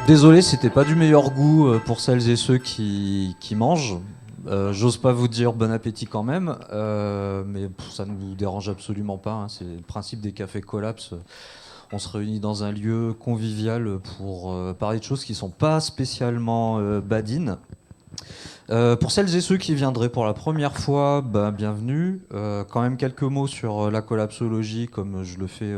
Désolé, c'était pas du meilleur goût pour celles et ceux qui mangent. J'ose pas vous dire bon appétit quand même, mais ça ne nous dérange absolument pas, hein. C'est le principe des cafés collapse. On se réunit dans un lieu convivial pour parler de choses qui sont pas spécialement badines. Pour celles et ceux qui viendraient pour la première fois, bienvenue. Quand même quelques mots sur la collapsologie, comme je le fais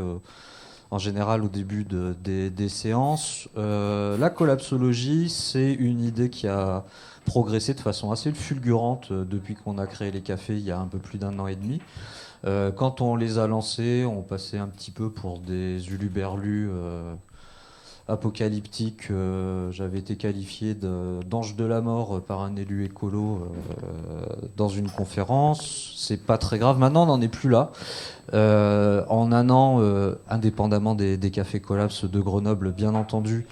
en général au début des séances. La collapsologie, c'est une idée qui a progressé de façon assez fulgurante depuis qu'on a créé les cafés il y a un peu plus d'un an et demi. Quand on les a lancés, on passait un petit peu pour des uluberlus apocalyptiques. J'avais été qualifié d'ange de la mort par un élu écolo dans une conférence. C'est pas très grave. Maintenant, on n'en est plus là. En un an, indépendamment des cafés collapse de Grenoble, bien entendu,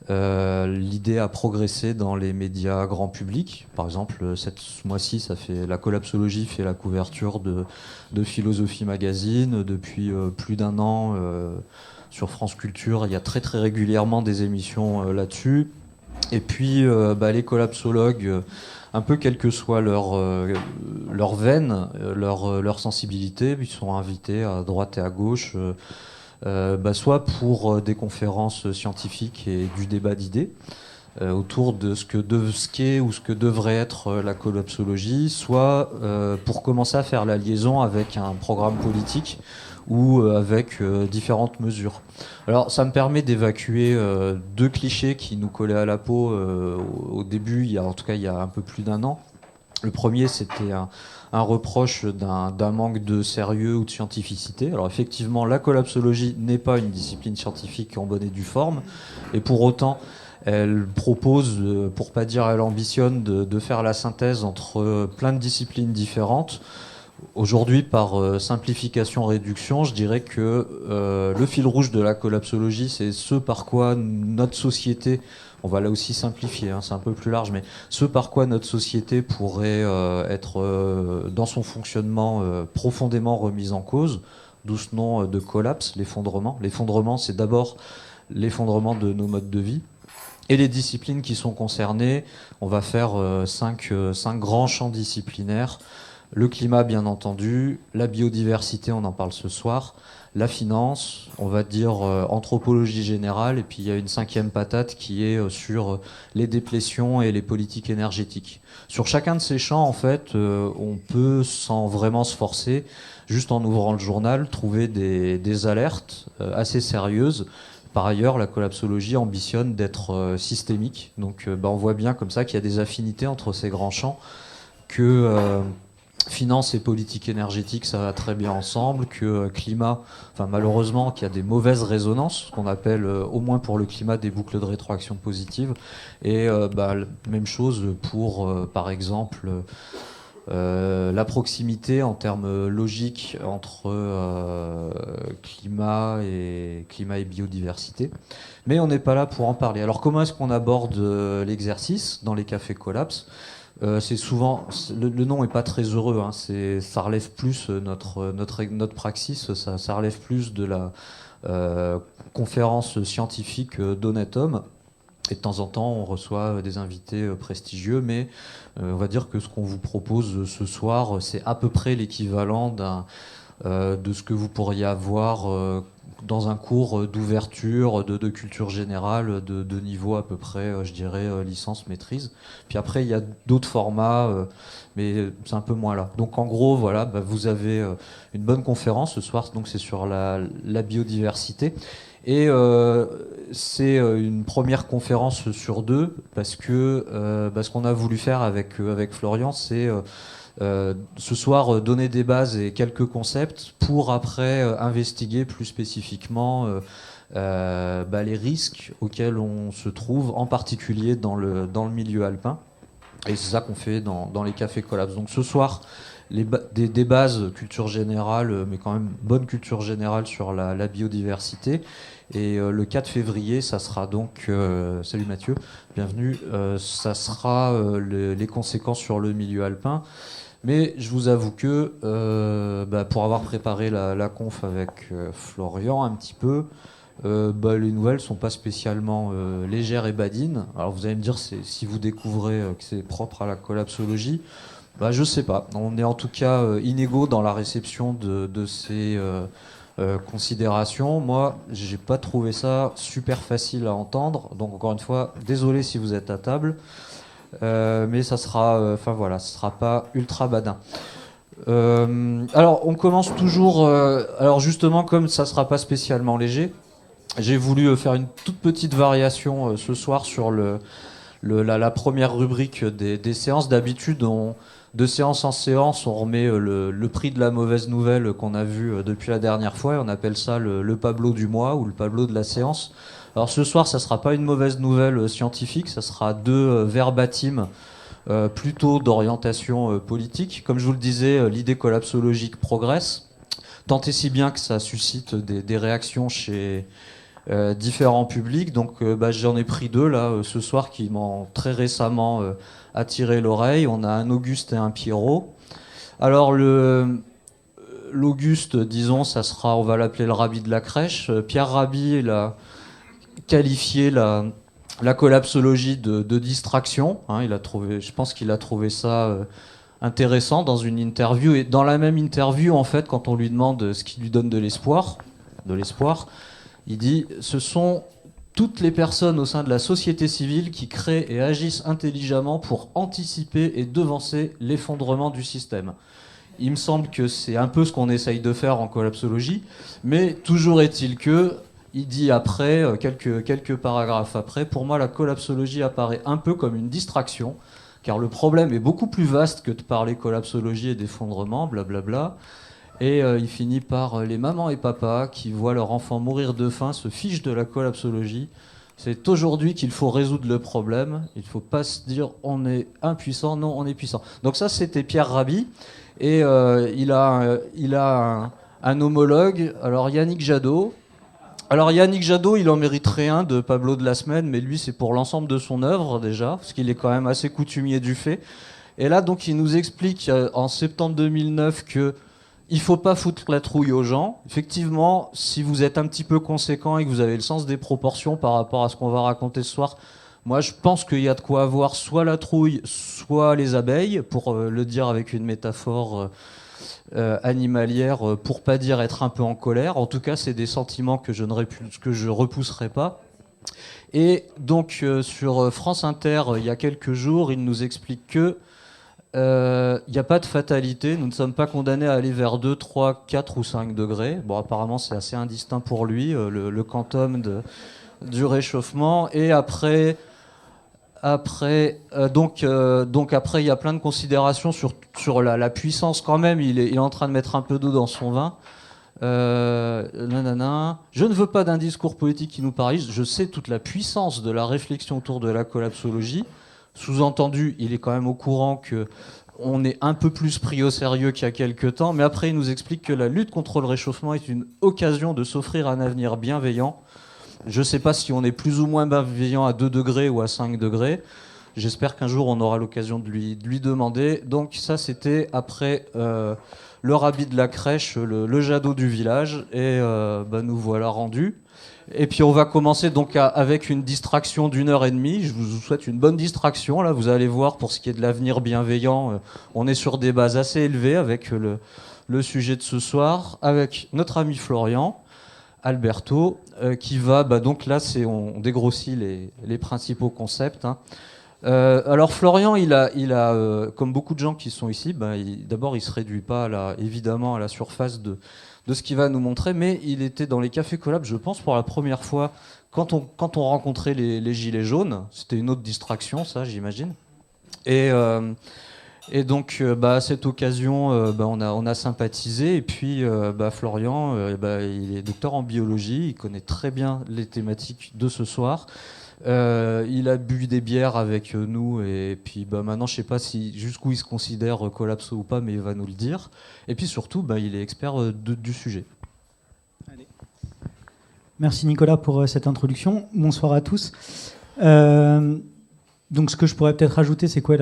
l'idée a progressé dans les médias grand public. Par exemple, ce mois-ci, la collapsologie fait la couverture de Philosophie Magazine. Depuis plus d'un an, sur France Culture, il y a très très régulièrement des émissions là-dessus. Et puis, les collapsologues, un peu quelle que soit leur veine, leur sensibilité, ils sont invités à droite et à gauche, soit pour des conférences scientifiques et du débat d'idées autour de ce qu'est ou ce que devrait être la collapsologie, soit pour commencer à faire la liaison avec un programme politique ou avec différentes mesures. Alors ça me permet d'évacuer deux clichés qui nous collaient à la peau au début, en tout cas il y a un peu plus d'un an. Le premier, c'était un reproche d'un manque de sérieux ou de scientificité. Alors effectivement, la collapsologie n'est pas une discipline scientifique en bonne et due forme, et pour autant, elle propose, pour pas dire elle ambitionne, de faire la synthèse entre plein de disciplines différentes. Aujourd'hui, par simplification-réduction, je dirais que le fil rouge de la collapsologie, c'est ce par quoi notre société, on va là aussi simplifier, hein, c'est un peu plus large, mais ce par quoi notre société pourrait être, dans son fonctionnement, profondément remise en cause, d'où ce nom de collapse, l'effondrement. L'effondrement, c'est d'abord l'effondrement de nos modes de vie. Et les disciplines qui sont concernées, on va faire cinq grands champs disciplinaires. Le climat, bien entendu, la biodiversité, on en parle ce soir, la finance, on va dire anthropologie générale, et puis il y a une cinquième patate qui est sur les déplétions et les politiques énergétiques. Sur chacun de ces champs, en fait, on peut, sans vraiment se forcer, juste en ouvrant le journal, trouver des alertes assez sérieuses. Par ailleurs, la collapsologie ambitionne d'être systémique, donc on voit bien comme ça qu'il y a des affinités entre ces grands champs, que finance et politique énergétique, ça va très bien ensemble, que climat, enfin malheureusement, qu'il y a des mauvaises résonances, ce qu'on appelle, au moins pour le climat, des boucles de rétroaction positive. Et même chose pour, par exemple, la proximité en termes logiques entre climat et biodiversité. Mais on n'est pas là pour en parler. Alors comment est-ce qu'on aborde l'exercice dans les cafés collapse? C'est souvent le nom est pas très heureux, hein, ça relève plus notre praxis, ça relève plus de la conférence scientifique d'honnête homme. Et de temps en temps, on reçoit des invités prestigieux, mais on va dire que ce qu'on vous propose ce soir, c'est à peu près l'équivalent de ce que vous pourriez avoir dans un cours d'ouverture, de culture générale, de niveau à peu près, je dirais, licence, maîtrise. Puis après, il y a d'autres formats, mais c'est un peu moins là. Donc en gros, voilà, vous avez une bonne conférence ce soir, donc c'est sur la biodiversité. Et c'est une première conférence sur deux, parce que ce qu'on a voulu faire avec Florian, c'est ce soir donner des bases et quelques concepts pour après investiguer plus spécifiquement les risques auxquels on se trouve, en particulier dans le milieu alpin. Et c'est ça qu'on fait dans les cafés collapse. Donc ce soir, des bases culture générale, mais quand même bonne culture générale sur la biodiversité. Et le 4 février, ça sera donc, salut Mathieu, bienvenue, ça sera les conséquences sur le milieu alpin. Mais je vous avoue que pour avoir préparé la conf avec Florian un petit peu, Les nouvelles sont pas spécialement légères et badines. Alors vous allez me dire si vous découvrez que c'est propre à la collapsologie, je sais pas. On est en tout cas inégaux dans la réception de ces considérations. Moi, j'ai pas trouvé ça super facile à entendre. Donc encore une fois, désolé si vous êtes à table, mais ça sera, ce sera pas ultra badin. Alors on commence toujours. Alors justement, comme ça sera pas spécialement léger. J'ai voulu faire une toute petite variation ce soir sur la première rubrique des séances. D'habitude, de séance en séance, on remet le prix de la mauvaise nouvelle qu'on a vu depuis la dernière fois. Et on appelle ça le Pablo du mois ou le Pablo de la séance. Alors ce soir, ça ne sera pas une mauvaise nouvelle scientifique, ça sera deux verbatims plutôt d'orientation politique. Comme je vous le disais, l'idée collapsologique progresse, tant et si bien que ça suscite des réactions chez différents publics. Donc j'en ai pris deux là ce soir qui m'ont très récemment attiré l'oreille. On a un Auguste et un Pierrot. Alors l'Auguste, disons, ça sera, on va l'appeler le Rabbi de la crèche. Pierre Rabhi, il a qualifié la collapsologie de distraction. Je pense qu'il a trouvé ça intéressant dans une interview. Et dans la même interview, en fait, quand on lui demande ce qui lui donne de l'espoir, il dit « Ce sont toutes les personnes au sein de la société civile qui créent et agissent intelligemment pour anticiper et devancer l'effondrement du système. » Il me semble que c'est un peu ce qu'on essaye de faire en collapsologie, mais toujours est-il que, il dit après, quelques paragraphes après, pour moi la collapsologie apparaît un peu comme une distraction, car le problème est beaucoup plus vaste que de parler collapsologie et d'effondrement, blablabla. Et il finit par les mamans et papas qui voient leur enfant mourir de faim se fichent de la collapsologie. C'est aujourd'hui qu'il faut résoudre le problème. Il ne faut pas se dire on est impuissant, non, on est puissant. Donc ça, c'était Pierre Rabhi. Et il a un homologue, alors Yannick Jadot. Alors Yannick Jadot, il en mériterait un de Pablo de la semaine, mais lui, c'est pour l'ensemble de son œuvre déjà, parce qu'il est quand même assez coutumier du fait. Et là, donc, il nous explique en septembre 2009 que il ne faut pas foutre la trouille aux gens. Effectivement, si vous êtes un petit peu conséquent et que vous avez le sens des proportions par rapport à ce qu'on va raconter ce soir, moi je pense qu'il y a de quoi avoir soit la trouille, soit les abeilles, pour le dire avec une métaphore animalière, pour pas dire être un peu en colère. En tout cas, c'est des sentiments que je repousserai pas. Et donc sur France Inter, il y a quelques jours, il nous explique que il n'y a pas de fatalité, nous ne sommes pas condamnés à aller vers 2, 3, 4 ou 5 degrés. Bon, apparemment, c'est assez indistinct pour lui, le quantum du réchauffement. Et après, donc après, il y a plein de considérations sur la puissance quand même. Il est en train de mettre un peu d'eau dans son vin. Je ne veux pas d'un discours politique qui nous paralyse. Je sais toute la puissance de la réflexion autour de la collapsologie. Sous-entendu, il est quand même au courant qu'on est un peu plus pris au sérieux qu'il y a quelques temps, mais après il nous explique que la lutte contre le réchauffement est une occasion de s'offrir un avenir bienveillant. Je ne sais pas si on est plus ou moins bienveillant à 2 degrés ou à 5 degrés. J'espère qu'un jour on aura l'occasion de lui demander. Donc ça c'était après le Rabbi de la crèche, le Jadot du village, et nous voilà rendus. Et puis on va commencer donc avec une distraction d'1h30. Je vous souhaite une bonne distraction. Là, vous allez voir, pour ce qui est de l'avenir bienveillant, on est sur des bases assez élevées avec le sujet de ce soir, avec notre ami Florian Alberto, qui va, donc là, on dégrossit les principaux concepts. Alors Florian, il a comme beaucoup de gens qui sont ici, d'abord il se réduit pas évidemment à la surface de ce qu'il va nous montrer, mais il était dans les cafés collab, je pense, pour la première fois quand on rencontrait les gilets jaunes. C'était une autre distraction, ça, j'imagine. Et donc, à cette occasion, on a sympathisé. Et puis, Florian, il est docteur en biologie, il connaît très bien les thématiques de ce soir. Il a bu des bières avec nous, et puis maintenant je sais pas jusqu'où il se considère collapso ou pas, mais il va nous le dire. Et puis surtout, il est expert du sujet. Allez. Merci Nicolas pour cette introduction. Bonsoir à tous. Donc ce que je pourrais peut-être rajouter, c'est quoi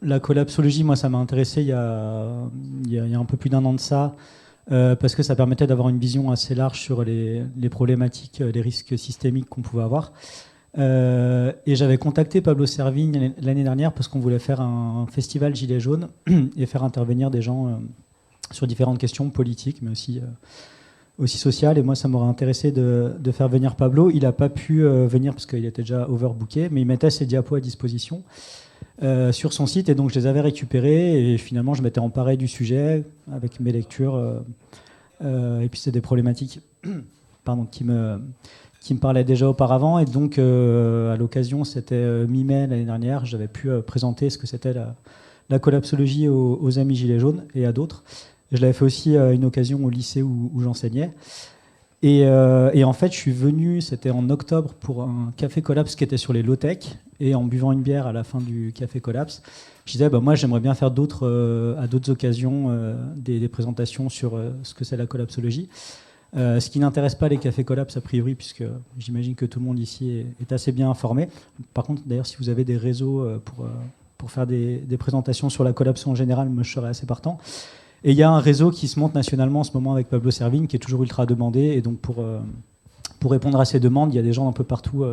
la collapsologie. Moi, ça m'a intéressé il y a un peu plus d'1 an de ça. parce que ça permettait d'avoir une vision assez large sur les problématiques, les risques systémiques qu'on pouvait avoir. Et j'avais contacté Pablo Servigne l'année dernière parce qu'on voulait faire un festival Gilets jaunes et faire intervenir des gens sur différentes questions politiques, mais aussi sociales. Et moi, ça m'aurait intéressé de faire venir Pablo. Il n'a pas pu venir parce qu'il était déjà overbooké, mais il mettait ses diapos à disposition sur son site. Et donc, je les avais récupérés. Et finalement, je m'étais emparé du sujet avec mes lectures. Et puis, c'est des problématiques pardon, qui me parlaient déjà auparavant. Et donc, à l'occasion, c'était mi-mai l'année dernière, j'avais pu présenter ce que c'était la collapsologie aux amis Gilets jaunes et à d'autres. Je l'avais fait aussi à une occasion au lycée où j'enseignais. Et en fait, je suis venu, c'était en octobre, pour un café collapse qui était sur les low-tech. Et en buvant une bière à la fin du café collapse, je disais, moi, j'aimerais bien faire à d'autres occasions des présentations sur ce que c'est la collapsologie. Ce qui n'intéresse pas les cafés collapse a priori, puisque j'imagine que tout le monde ici est assez bien informé. Par contre, d'ailleurs, si vous avez des réseaux pour faire des présentations sur la collapse en général, moi, je serais assez partant. Et il y a un réseau qui se monte nationalement en ce moment avec Pablo Servigne, qui est toujours ultra demandé. Et donc, pour répondre à ces demandes, il y a des gens un peu partout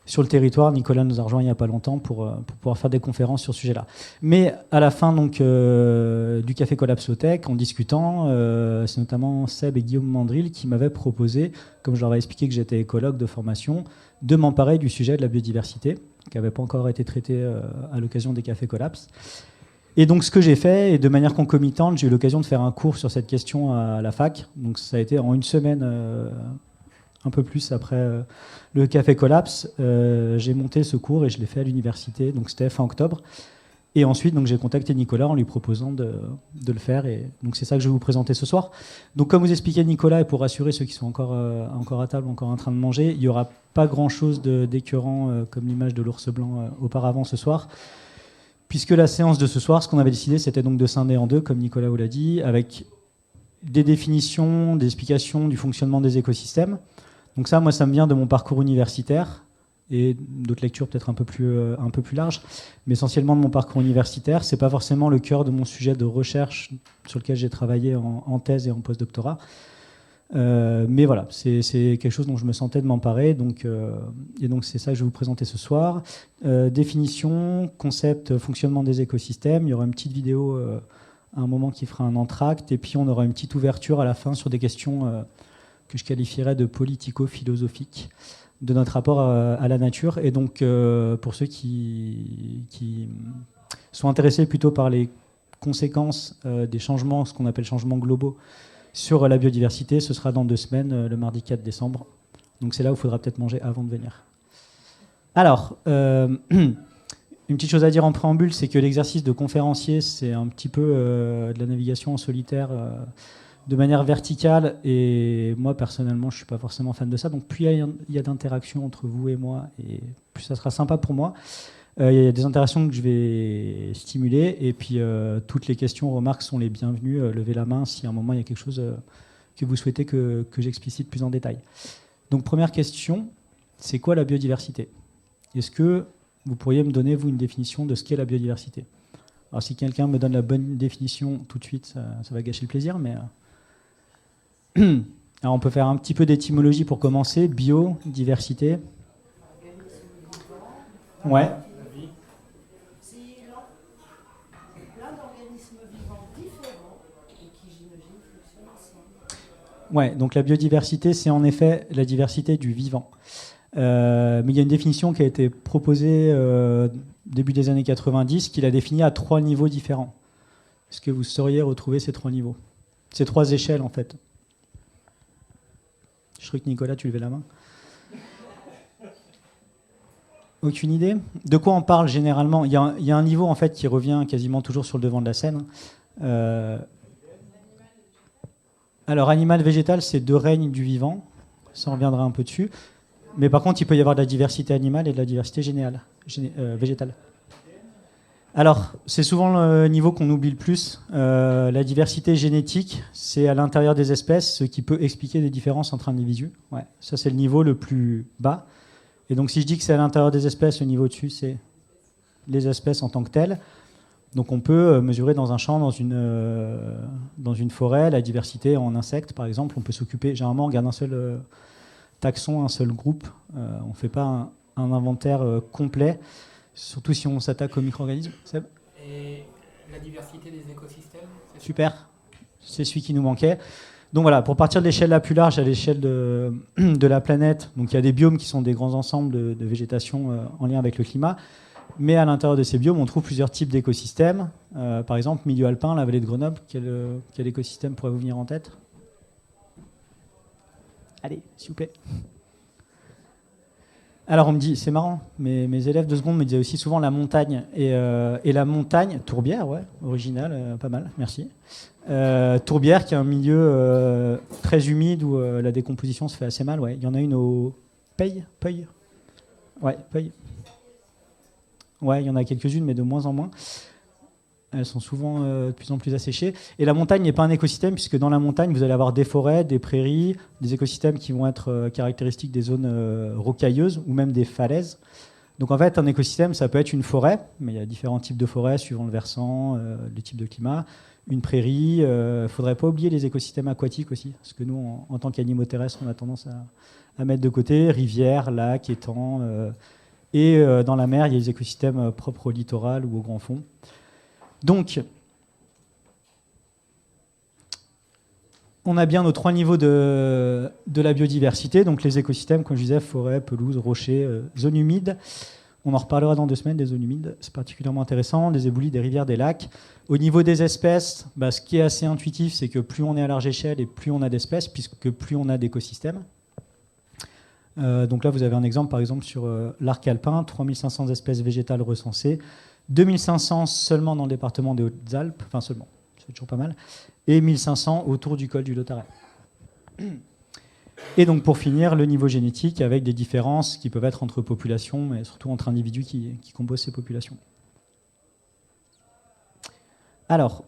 sur le territoire. Nicolas nous a rejoint il n'y a pas longtemps pour pouvoir faire des conférences sur ce sujet-là. Mais à la fin donc, du Café Collapsotech, en discutant, c'est notamment Seb et Guillaume Mandril qui m'avaient proposé, comme je leur avais expliqué que j'étais écologue de formation, de m'emparer du sujet de la biodiversité, qui n'avait pas encore été traité à l'occasion des Cafés Collapse. Et donc ce que j'ai fait, et de manière concomitante, j'ai eu l'occasion de faire un cours sur cette question à la fac. Donc ça a été en une semaine, un peu plus après le Café Collapse. J'ai monté ce cours et je l'ai fait à l'université, donc c'était fin octobre. Et ensuite, donc, j'ai contacté Nicolas en lui proposant de le faire. Et donc c'est ça que je vais vous présenter ce soir. Donc comme vous expliquait Nicolas, et pour rassurer ceux qui sont encore à table, encore en train de manger, il n'y aura pas grand-chose d'écœurant comme l'image de l'ours blanc auparavant ce soir. Puisque la séance de ce soir, ce qu'on avait décidé, c'était donc de scinder en deux, comme Nicolas vous l'a dit, avec des définitions, des explications du fonctionnement des écosystèmes. Donc ça, moi, ça me vient de mon parcours universitaire et d'autres lectures peut-être un peu plus larges, mais essentiellement de mon parcours universitaire. C'est pas forcément le cœur de mon sujet de recherche sur lequel j'ai travaillé en thèse et en post-doctorat. Mais voilà, c'est quelque chose dont je me sentais de m'emparer, et donc c'est ça que je vais vous présenter ce soir. Définition, concept, fonctionnement des écosystèmes. Il y aura une petite vidéo à un moment qui fera un entracte, et puis on aura une petite ouverture à la fin sur des questions que je qualifierais de politico-philosophiques de notre rapport à la nature. Et donc pour ceux qui sont intéressés plutôt par les conséquences des changements, ce qu'on appelle changements globaux, sur la biodiversité, ce sera dans 2 semaines, le mardi 4 décembre. Donc c'est là où il faudra peut-être manger avant de venir. Alors, une petite chose à dire en préambule, c'est que l'exercice de conférencier, c'est un petit peu de la navigation en solitaire de manière verticale. Et moi, personnellement, je ne suis pas forcément fan de ça. Donc plus il y a d'interactions entre vous et moi, et plus ça sera sympa pour moi. Il y a des interactions que je vais stimuler, et puis toutes les questions, remarques sont les bienvenues. Levez la main si à un moment il y a quelque chose que vous souhaitez que j'explicite plus en détail. Donc première question, c'est quoi la biodiversité? Est-ce que vous pourriez me donner, vous, une définition de ce qu'est la biodiversité? Alors si quelqu'un me donne la bonne définition tout de suite, ça va gâcher le plaisir, mais... Alors on peut faire un petit peu d'étymologie pour commencer. Bio, diversité. Ouais. Ouais, donc la biodiversité, c'est en effet la diversité du vivant. Mais il y a une définition qui a été proposée début des années 90, qui l'a définie à 3 niveaux différents. Est-ce que vous sauriez retrouver ces 3 niveaux? Ces 3 échelles, en fait. Je crois que Nicolas, tu levais la main. Aucune idée? De quoi on parle généralement? Il y a un niveau, en fait, qui revient quasiment toujours sur le devant de la scène. Alors, animal, végétal, c'est 2 règnes du vivant. Ça, on reviendra un peu dessus. Mais par contre, il peut y avoir de la diversité animale et de la diversité végétale. Alors, c'est souvent le niveau qu'on oublie le plus. La diversité génétique, c'est à l'intérieur des espèces, ce qui peut expliquer des différences entre individus. Ouais, ça, c'est le niveau le plus bas. Et donc, si je dis que c'est à l'intérieur des espèces, le niveau dessus, c'est les espèces en tant que telles. Donc on peut mesurer dans un champ, dans une forêt, la diversité en insectes, par exemple. On peut s'occuper, généralement, on garde un seul taxon, un seul groupe. On ne fait pas un inventaire complet, surtout si on s'attaque aux micro-organismes. Seb ? Et la diversité des écosystèmes, c'est Super, c'est celui qui nous manquait. Donc voilà, pour partir de l'échelle la plus large, à l'échelle de la planète, donc il y a des biomes qui sont des grands ensembles de végétation en lien avec le climat. Mais à l'intérieur de ces biomes, on trouve plusieurs types d'écosystèmes. Par exemple, milieu alpin, la vallée de Grenoble, quel écosystème pourrait vous venir en tête ? Allez, s'il vous plaît. Alors on me dit, c'est marrant, mes élèves de seconde me disaient aussi souvent la montagne. Et la montagne, Tourbière, ouais, original, pas mal, merci. Tourbière, qui est un milieu très humide où la décomposition se fait assez mal. Ouais. Il y en a une au Peuil. Ouais, Peuil. Ouais, il y en a quelques-unes, mais de moins en moins. Elles sont souvent de plus en plus asséchées. Et la montagne n'est pas un écosystème, puisque dans la montagne, vous allez avoir des forêts, des prairies, des écosystèmes qui vont être caractéristiques des zones rocailleuses ou même des falaises. Donc en fait, un écosystème, ça peut être une forêt, mais il y a différents types de forêts suivant le versant, le type de climat. Une prairie, il ne faudrait pas oublier les écosystèmes aquatiques aussi, parce que nous, en tant qu'animaux terrestres, on a tendance à mettre de côté rivières, lacs, étangs. Et dans la mer, il y a les écosystèmes propres au littoral ou au grand fond. Donc, on a bien nos 3 niveaux de la biodiversité. Donc les écosystèmes, comme je disais, forêt, pelouse, rochers, zones humides. On en reparlera dans 2 semaines, des zones humides. C'est particulièrement intéressant. Des éboulis, des rivières, des lacs. Au niveau des espèces, ce qui est assez intuitif, c'est que plus on est à large échelle et plus on a d'espèces, puisque plus on a d'écosystèmes. Donc là, vous avez un exemple, par exemple, sur l'arc alpin, 3500 espèces végétales recensées, 2500 seulement dans le département des Hautes-Alpes, enfin seulement, c'est toujours pas mal, et 1500 autour du col du Lautaret. Et donc pour finir, le niveau génétique avec des différences qui peuvent être entre populations, mais surtout entre individus qui composent ces populations. Alors,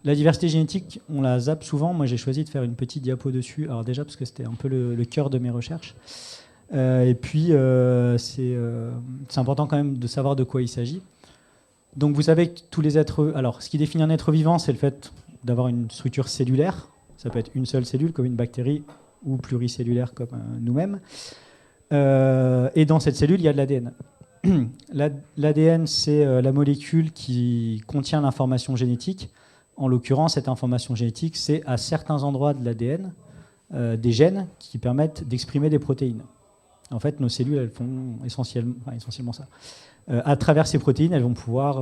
la diversité génétique, on la zappe souvent. Moi, j'ai choisi de faire une petite diapo dessus. Alors déjà, parce que c'était un peu le cœur de mes recherches. Et puis, c'est important quand même de savoir de quoi il s'agit. Donc, vous savez que tous les êtres... Alors, ce qui définit un être vivant, c'est le fait d'avoir une structure cellulaire. Ça peut être une seule cellule, comme une bactérie, ou pluricellulaire, comme nous-mêmes. Et dans cette cellule, il y a de l'ADN. L'ADN, c'est la molécule qui contient l'information génétique. En l'occurrence, cette information génétique, c'est à certains endroits de l'ADN des gènes qui permettent d'exprimer des protéines. En fait, nos cellules, elles font essentiellement ça. À travers ces protéines, elles vont pouvoir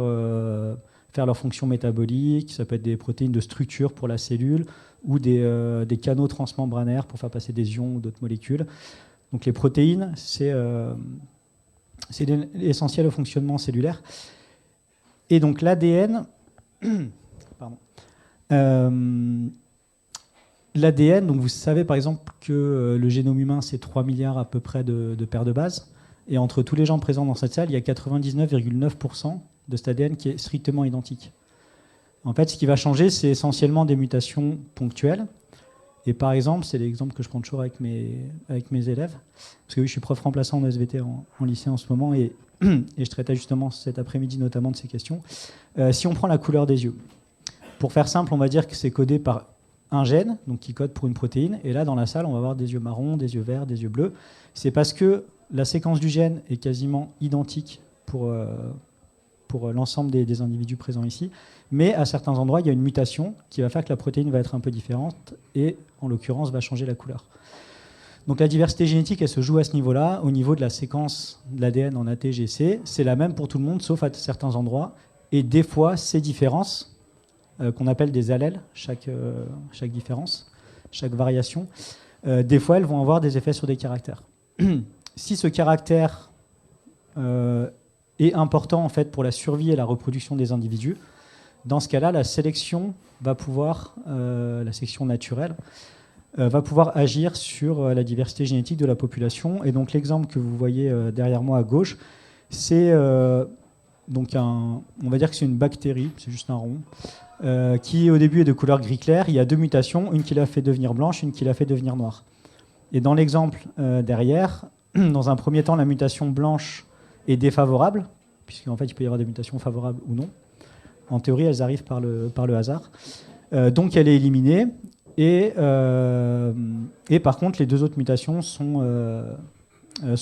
faire leur fonction métabolique. Ça peut être des protéines de structure pour la cellule ou des canaux transmembranaires pour faire passer des ions ou d'autres molécules. Donc les protéines, c'est essentiel au fonctionnement cellulaire. Et donc l'ADN... L'ADN, donc vous savez par exemple que le génome humain, c'est 3 milliards à peu près de paires de bases. Et entre tous les gens présents dans cette salle, il y a 99,9% de cet ADN qui est strictement identique. En fait, ce qui va changer, c'est essentiellement des mutations ponctuelles. Et par exemple, c'est l'exemple que je prends toujours avec mes élèves, parce que oui, je suis prof remplaçant en SVT en lycée en ce moment, et je traitais justement cet après-midi notamment de ces questions. Si on prend la couleur des yeux, pour faire simple, on va dire que c'est codé par un gène, donc qui code pour une protéine, et là, dans la salle, on va avoir des yeux marrons, des yeux verts, des yeux bleus. C'est parce que la séquence du gène est quasiment identique pour l'ensemble des individus présents ici, mais à certains endroits, il y a une mutation qui va faire que la protéine va être un peu différente et, en l'occurrence, va changer la couleur. Donc la diversité génétique, elle se joue à ce niveau-là. Au niveau de la séquence de l'ADN en ATGC, c'est la même pour tout le monde, sauf à certains endroits. Et des fois, ces différences, qu'on appelle des allèles, chaque différence, chaque variation, des fois, elles vont avoir des effets sur des caractères. Si ce caractère est important en fait, pour la survie et la reproduction des individus, dans ce cas-là, la sélection va pouvoir, la sélection naturelle, va pouvoir agir sur la diversité génétique de la population. Et donc l'exemple que vous voyez derrière moi à gauche, c'est donc on va dire que c'est une bactérie, c'est juste un rond, qui au début est de couleur gris clair. Il y a 2 mutations, une qui l'a fait devenir blanche, une qui l'a fait devenir noire. Et dans l'exemple derrière, dans un premier temps, la mutation blanche est défavorable, puisqu'en fait, il peut y avoir des mutations favorables ou non. En théorie, elles arrivent par le hasard. Donc, elle est éliminée. Et par contre, les deux autres mutations sont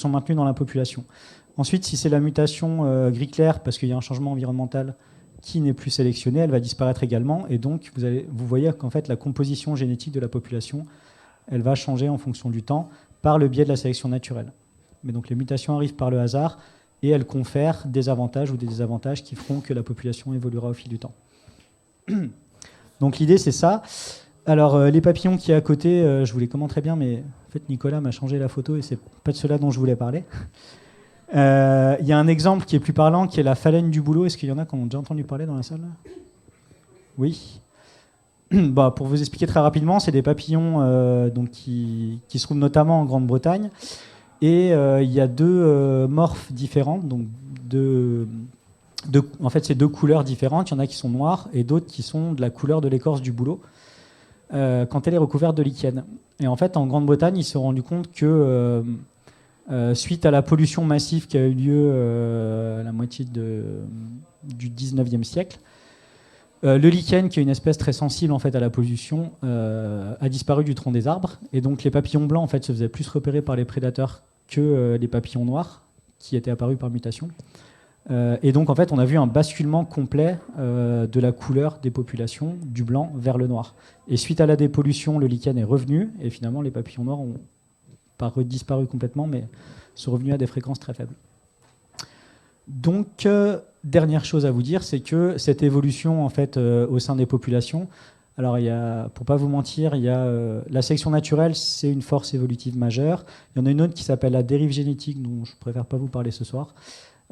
maintenues dans la population. Ensuite, si c'est la mutation gris clair, parce qu'il y a un changement environnemental qui n'est plus sélectionnée, elle va disparaître également. Et donc, vous voyez qu'en fait, la composition génétique de la population, elle va changer en fonction du temps par le biais de la sélection naturelle. Mais donc, les mutations arrivent par le hasard et elles confèrent des avantages ou des désavantages qui feront que la population évoluera au fil du temps. Donc, l'idée, c'est ça. Alors, les papillons qui est à côté, je vous les commenterai bien, mais en fait, Nicolas m'a changé la photo et c'est pas de cela dont je voulais parler. Il y a un exemple qui est plus parlant, qui est la phalène du bouleau. Est-ce qu'il y en a qui ont déjà entendu parler dans la salle? Oui. Bah, pour vous expliquer très rapidement, c'est des papillons donc qui se trouvent notamment en Grande-Bretagne. Et il y a deux morphes différentes. Donc en fait, c'est deux couleurs différentes. Il y en a qui sont noires et d'autres qui sont de la couleur de l'écorce du bouleau quand elle est recouverte de lichen. Et en fait, en Grande-Bretagne, ils se sont rendus compte que suite à la pollution massive qui a eu lieu à la moitié du 19e siècle, le lichen, qui est une espèce très sensible en fait, à la pollution, a disparu du tronc des arbres. Et donc les papillons blancs en fait, se faisaient plus repérer par les prédateurs que les papillons noirs, qui étaient apparus par mutation. Et donc en fait, on a vu un basculement complet de la couleur des populations, du blanc vers le noir. Et suite à la dépollution, le lichen est revenu, et finalement les papillons noirs ont pas disparu complètement, mais sont revenus à des fréquences très faibles. Donc, dernière chose à vous dire, c'est que cette évolution en fait, au sein des populations, alors pour pas vous mentir, la sélection naturelle, c'est une force évolutive majeure. Il y en a une autre qui s'appelle la dérive génétique, dont je préfère pas vous parler ce soir.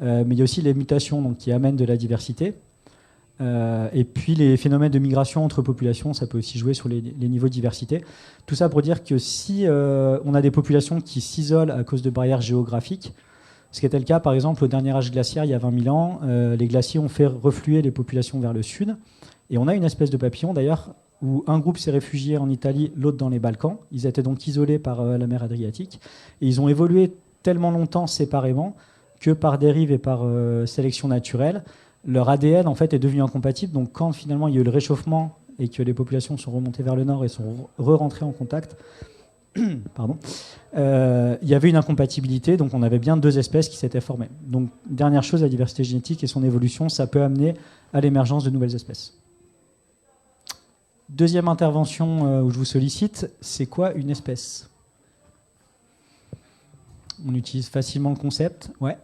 Mais il y a aussi les mutations donc, qui amènent de la diversité. Et puis les phénomènes de migration entre populations, ça peut aussi jouer sur les niveaux de diversité. Tout ça pour dire que si on a des populations qui s'isolent à cause de barrières géographiques, ce qui était le cas par exemple au dernier âge glaciaire il y a 20 000 ans, les glaciers ont fait refluer les populations vers le sud. Et on a une espèce de papillon d'ailleurs où un groupe s'est réfugié en Italie, l'autre dans les Balkans. Ils étaient donc isolés par la mer Adriatique. Et ils ont évolué tellement longtemps séparément que par dérive et par sélection naturelle, leur ADN en fait est devenu incompatible. Donc quand finalement il y a eu le réchauffement et que les populations sont remontées vers le nord et sont re-rentrées en contact, pardon, il y avait une incompatibilité. Donc on avait bien deux espèces qui s'étaient formées. Donc dernière chose, la diversité génétique et son évolution, ça peut amener à l'émergence de nouvelles espèces. Deuxième intervention où je vous sollicite, c'est quoi une espèce? On utilise facilement le concept. Ouais.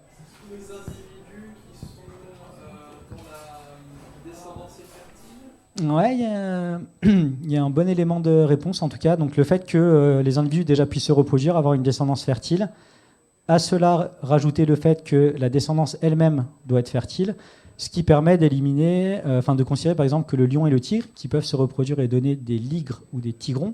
Ouais, il y a un bon élément de réponse en tout cas. Donc le fait que les individus déjà puissent se reproduire, avoir une descendance fertile, à cela rajouter le fait que la descendance elle-même doit être fertile, ce qui permet d'éliminer, de considérer par exemple que le lion et le tigre, qui peuvent se reproduire et donner des ligres ou des tigrons,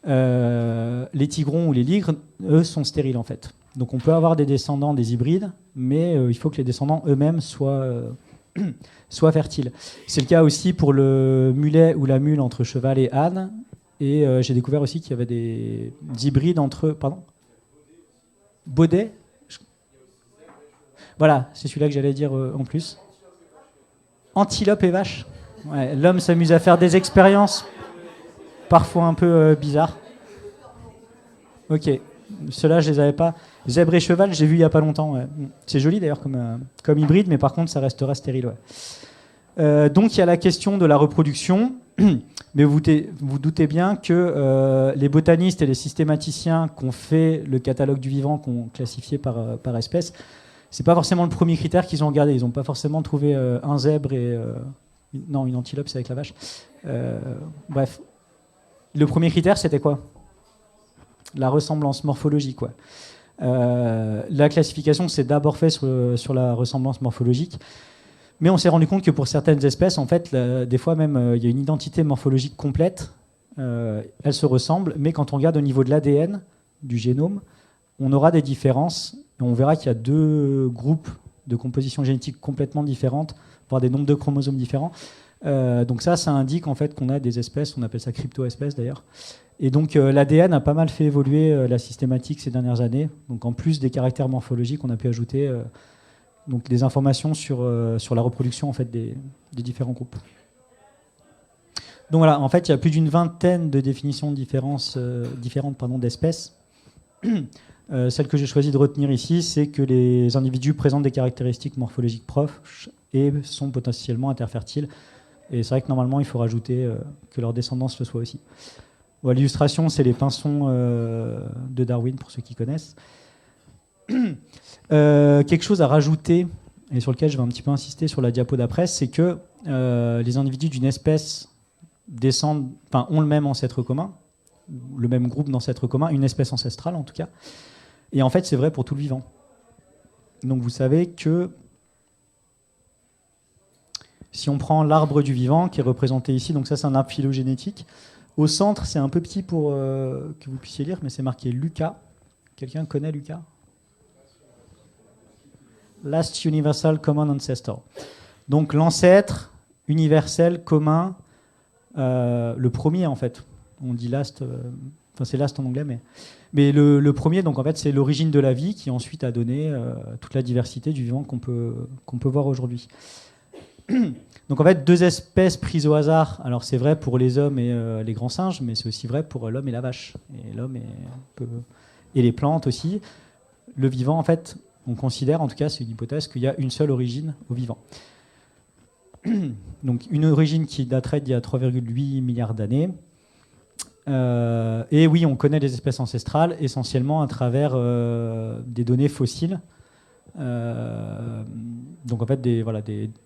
les tigrons ou les ligres, eux, sont stériles en fait. Donc on peut avoir des descendants, des hybrides, mais il faut que les descendants eux-mêmes soient fertiles. C'est le cas aussi pour le mulet ou la mule entre cheval et âne. Et j'ai découvert aussi qu'il y avait des hybrides entre... Pardon ? Baudet ? Voilà, c'est celui-là que j'allais dire en plus. Antilope et vache. Ouais, l'homme s'amuse à faire des expériences parfois un peu bizarres. Ok, ceux-là je les avais pas. Zèbre et cheval, j'ai vu il y a pas longtemps. Ouais. C'est joli d'ailleurs comme hybride, mais par contre ça restera stérile. Ouais. Donc il y a la question de la reproduction, mais vous doutez bien que les botanistes et les systématiciens qui ont fait le catalogue du vivant, qui ont classifié par espèce, c'est pas forcément le premier critère qu'ils ont regardé. Ils n'ont pas forcément trouvé un zèbre et une antilope, c'est avec la vache. Bref, le premier critère c'était quoi? La ressemblance morphologique, quoi. La classification s'est d'abord faite sur la ressemblance morphologique, mais on s'est rendu compte que pour certaines espèces, en fait, des fois même, il y a une identité morphologique complète. Elles se ressemblent, mais quand on regarde au niveau de l'ADN, du génome, on aura des différences. Et on verra qu'il y a deux groupes de composition génétique complètement différentes, voire des nombres de chromosomes différents. Donc ça indique en fait qu'on a des espèces, on appelle ça crypto-espèces d'ailleurs. Et donc l'ADN a pas mal fait évoluer la systématique ces dernières années. Donc en plus des caractères morphologiques, on a pu ajouter Donc des informations sur la reproduction en fait, des différents groupes. Donc voilà, en fait, il y a plus d'une vingtaine de définitions différentes d'espèces. Celle que j'ai choisi de retenir ici, c'est que les individus présentent des caractéristiques morphologiques proches et sont potentiellement interfertiles. Et c'est vrai que normalement, il faut rajouter que leur descendance le soit aussi. Bon, l'illustration, c'est les pinsons de Darwin, pour ceux qui connaissent. Quelque chose à rajouter, et sur lequel je vais un petit peu insister sur la diapo d'après, c'est que les individus d'une espèce ont le même ancêtre commun, le même groupe d'ancêtres communs, une espèce ancestrale en tout cas. Et en fait, c'est vrai pour tout le vivant. Donc vous savez que si on prend l'arbre du vivant, qui est représenté ici, donc ça c'est un arbre phylogénétique, au centre, c'est un peu petit pour que vous puissiez lire, mais c'est marqué Lucas. Quelqu'un connaît Lucas ? Last Universal Common Ancestor. Donc l'ancêtre universel commun, le premier en fait. On dit last, c'est last en anglais, mais le premier, donc en fait, c'est l'origine de la vie qui ensuite a donné toute la diversité du vivant qu'on peut voir aujourd'hui. Donc en fait, 2 espèces prises au hasard. Alors c'est vrai pour les hommes et les grands singes, mais c'est aussi vrai pour l'homme et la vache, et les plantes aussi. Le vivant, en fait, on considère, en tout cas, c'est une hypothèse, qu'il y a une seule origine au vivant. Donc une origine qui daterait d'il y a 3,8 milliards d'années. Et oui, on connaît les espèces ancestrales essentiellement à travers des données fossiles. Donc en fait,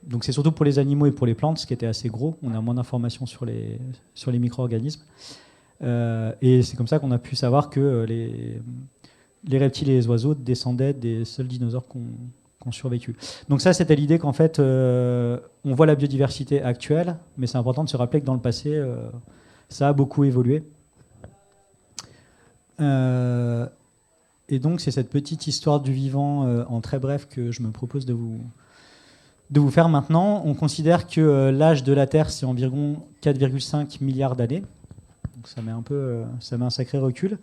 donc c'est surtout pour les animaux et pour les plantes, ce qui était assez gros. On a moins d'informations sur les micro-organismes. Et c'est comme ça qu'on a pu savoir que les reptiles et les oiseaux descendaient des seuls dinosaures qui ont survécu. Donc ça, c'était l'idée qu'en fait, on voit la biodiversité actuelle, mais c'est important de se rappeler que dans le passé, ça a beaucoup évolué. Et donc, c'est cette petite histoire du vivant en très bref que je me propose de vous faire maintenant. On considère que l'âge de la Terre, c'est environ 4,5 milliards d'années. Donc ça met un sacré recul.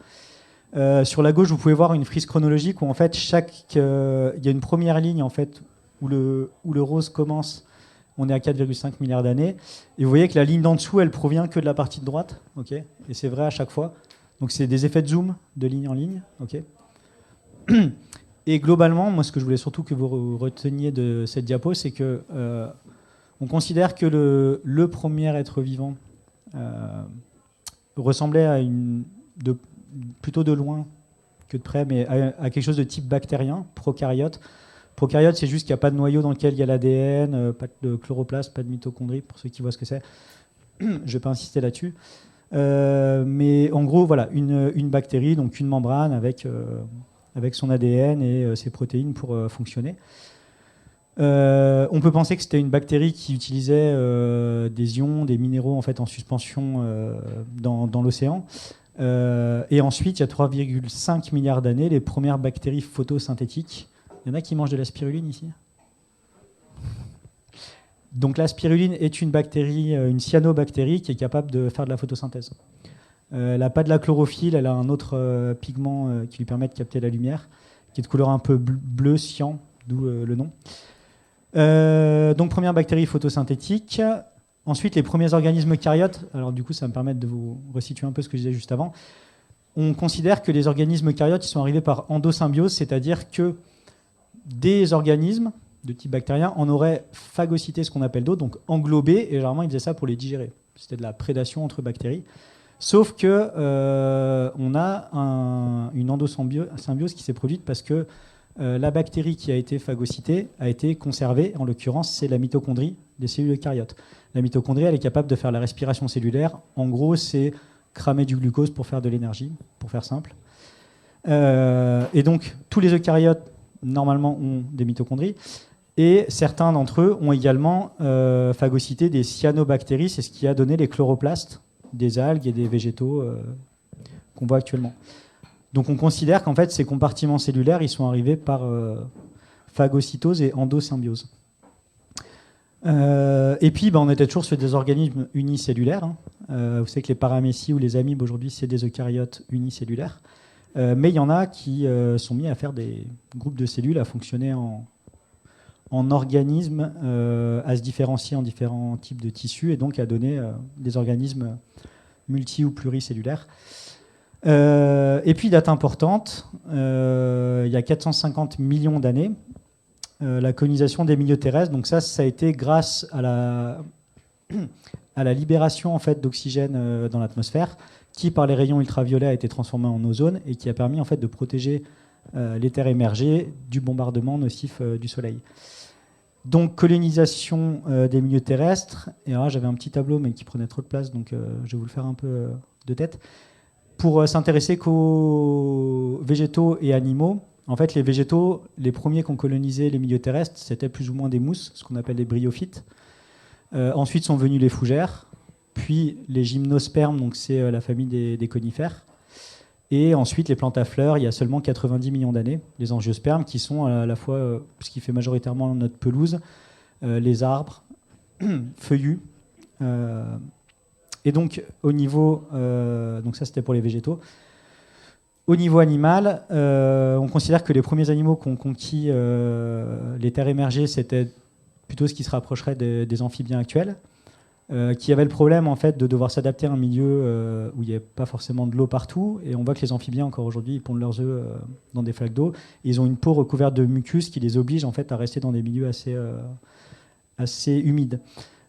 Sur la gauche, vous pouvez voir une frise chronologique où en fait il y a une première ligne en fait où le rose commence. On est à 4,5 milliards d'années. Et vous voyez que la ligne d'en dessous, elle provient que de la partie de droite. Okay, et c'est vrai à chaque fois. Donc c'est des effets de zoom de ligne en ligne. Okay. Et globalement, moi, ce que je voulais surtout que vous reteniez de cette diapo, c'est que on considère que le premier être vivant ressemblait à plutôt de loin que de près, mais à quelque chose de type bactérien, prokaryote. Prokaryote, c'est juste qu'il n'y a pas de noyau dans lequel il y a l'ADN, pas de chloroplaste, pas de mitochondrie, pour ceux qui voient ce que c'est. Je ne vais pas insister là-dessus. Mais en gros, voilà, une bactérie, donc une membrane avec son ADN et ses protéines pour fonctionner. On peut penser que c'était une bactérie qui utilisait des ions, des minéraux en fait en suspension dans l'océan. Et ensuite, il y a 3,5 milliards d'années, les premières bactéries photosynthétiques. Il y en a qui mangent de la spiruline ici ? Donc la spiruline est une bactérie, une cyanobactérie qui est capable de faire de la photosynthèse. Elle n'a pas de la chlorophylle, elle a un autre pigment qui lui permet de capter la lumière, qui est de couleur un peu bleu cyan, d'où le nom. Donc première bactérie photosynthétique. Ensuite, les premiers organismes eucaryotes. Alors du coup, ça va me permettre de vous resituer un peu ce que je disais juste avant. On considère que les organismes eucaryotes ils sont arrivés par endosymbiose, c'est-à-dire que des organismes de type bactérien en auraient phagocyté ce qu'on appelle d'autres, donc englobé, et généralement ils faisaient ça pour les digérer. C'était de la prédation entre bactéries. Sauf que on a une endosymbiose qui s'est produite parce que la bactérie qui a été phagocytée a été conservée. En l'occurrence, c'est la mitochondrie des cellules eucaryotes. La mitochondrie, elle est capable de faire la respiration cellulaire. En gros, c'est cramer du glucose pour faire de l'énergie, pour faire simple. Et donc, tous les eucaryotes, normalement, ont des mitochondries. Et certains d'entre eux ont également phagocyté des cyanobactéries. C'est ce qui a donné les chloroplastes des algues et des végétaux qu'on voit actuellement. Donc on considère qu'en fait, ces compartiments cellulaires, ils sont arrivés par phagocytose et endosymbiose. Et puis, on était toujours sur des organismes unicellulaires. Vous savez que les paramécies ou les amibes, aujourd'hui, c'est des eucaryotes unicellulaires. Mais il y en a qui sont mis à faire des groupes de cellules, à fonctionner en organismes à se différencier en différents types de tissus et donc à donner des organismes multi- ou pluricellulaires. Et puis, date importante, il y a 450 millions d'années, la colonisation des milieux terrestres. Donc ça a été grâce à la libération en fait, d'oxygène dans l'atmosphère, qui par les rayons ultraviolets a été transformé en ozone et qui a permis en fait, de protéger les terres émergées du bombardement nocif du Soleil. Donc colonisation des milieux terrestres. Et alors j'avais un petit tableau mais qui prenait trop de place, donc je vais vous le faire un peu de tête. Pour s'intéresser qu'aux végétaux et animaux, en fait les végétaux, les premiers qui ont colonisé les milieux terrestres, c'était plus ou moins des mousses, ce qu'on appelle les bryophytes. Ensuite sont venus les fougères, puis les gymnospermes, donc c'est la famille des conifères. Et ensuite, les plantes à fleurs, il y a seulement 90 millions d'années, les angiospermes, qui sont à la fois ce qui fait majoritairement notre pelouse, les arbres, feuillus. Et donc, au niveau. Donc, ça, c'était pour les végétaux. Au niveau animal, on considère que les premiers animaux qui ont conquis les terres émergées, c'était plutôt ce qui se rapprocherait des amphibiens actuels. Qui avait le problème en fait de devoir s'adapter à un milieu où il n'y avait pas forcément de l'eau partout, et on voit que les amphibiens encore aujourd'hui ils pondent leurs œufs dans des flaques d'eau, et ils ont une peau recouverte de mucus qui les oblige en fait à rester dans des milieux assez humides.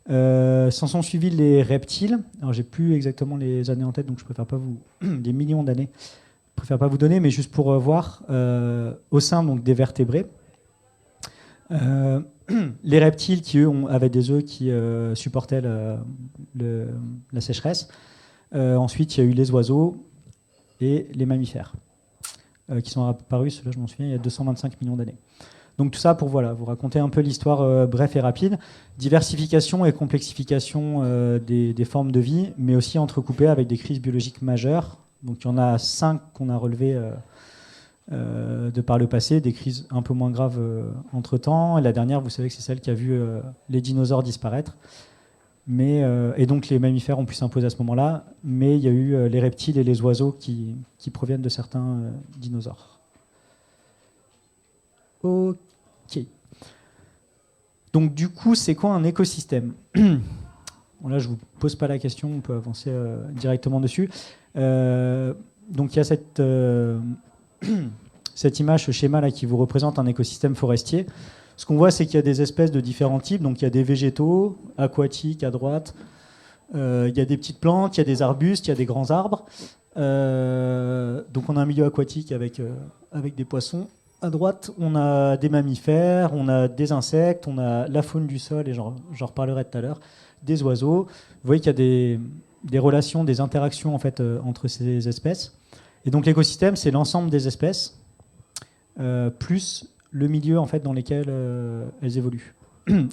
S'en sont suivis les reptiles. Alors j'ai plus exactement les années en tête, donc je préfère pas vous des millions d'années. Je préfère pas vous donner, mais juste pour voir au sein donc des vertébrés. Les reptiles qui, eux, avaient des œufs qui supportaient la sécheresse. Ensuite, il y a eu les oiseaux et les mammifères qui sont apparus, ceux-là, je m'en souviens, il y a 225 millions d'années. Donc tout ça pour vous raconter un peu l'histoire bref et rapide. Diversification et complexification des formes de vie, mais aussi entrecoupées avec des crises biologiques majeures. Donc il y en a 5 qu'on a relevées de par le passé, des crises un peu moins graves entre-temps. Et la dernière, vous savez que c'est celle qui a vu les dinosaures disparaître. Et donc les mammifères ont pu s'imposer à ce moment-là, mais il y a eu les reptiles et les oiseaux qui proviennent de certains dinosaures. Ok. Donc du coup, c'est quoi un écosystème ? Bon, là, je ne vous pose pas la question, on peut avancer directement dessus. Donc il y a cette image, ce schéma là qui vous représente un écosystème forestier. Ce qu'on voit, c'est qu'il y a des espèces de différents types. Donc il y a des végétaux aquatiques à droite, il y a des petites plantes, il y a des arbustes, il y a des grands arbres. Donc on a un milieu aquatique avec des poissons. À droite, on a des mammifères, on a des insectes, on a la faune du sol, et j'en reparlerai tout à l'heure, des oiseaux. Vous voyez qu'il y a des relations, des interactions en fait, entre ces espèces. Et donc l'écosystème, c'est l'ensemble des espèces, plus le milieu en fait, dans lequel elles évoluent,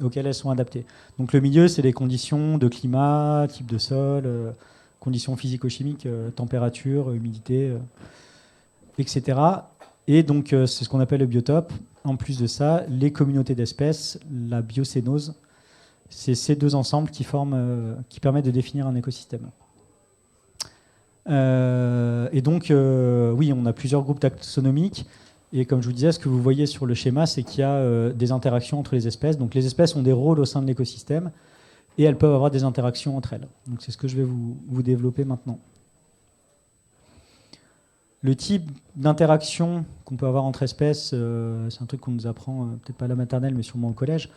auxquelles elles sont adaptées. Donc le milieu, c'est les conditions de climat, type de sol, conditions physico-chimiques, température, humidité, etc. Et donc c'est ce qu'on appelle le biotope. En plus de ça, les communautés d'espèces, la biocénose, c'est ces deux ensembles qui permettent de définir un écosystème. Et donc, oui, on a plusieurs groupes taxonomiques. Et comme je vous disais, ce que vous voyez sur le schéma, c'est qu'il y a des interactions entre les espèces. Donc les espèces ont des rôles au sein de l'écosystème et elles peuvent avoir des interactions entre elles. Donc c'est ce que je vais vous développer maintenant. Le type d'interaction qu'on peut avoir entre espèces, c'est un truc qu'on nous apprend, peut-être pas à la maternelle, mais sûrement au collège.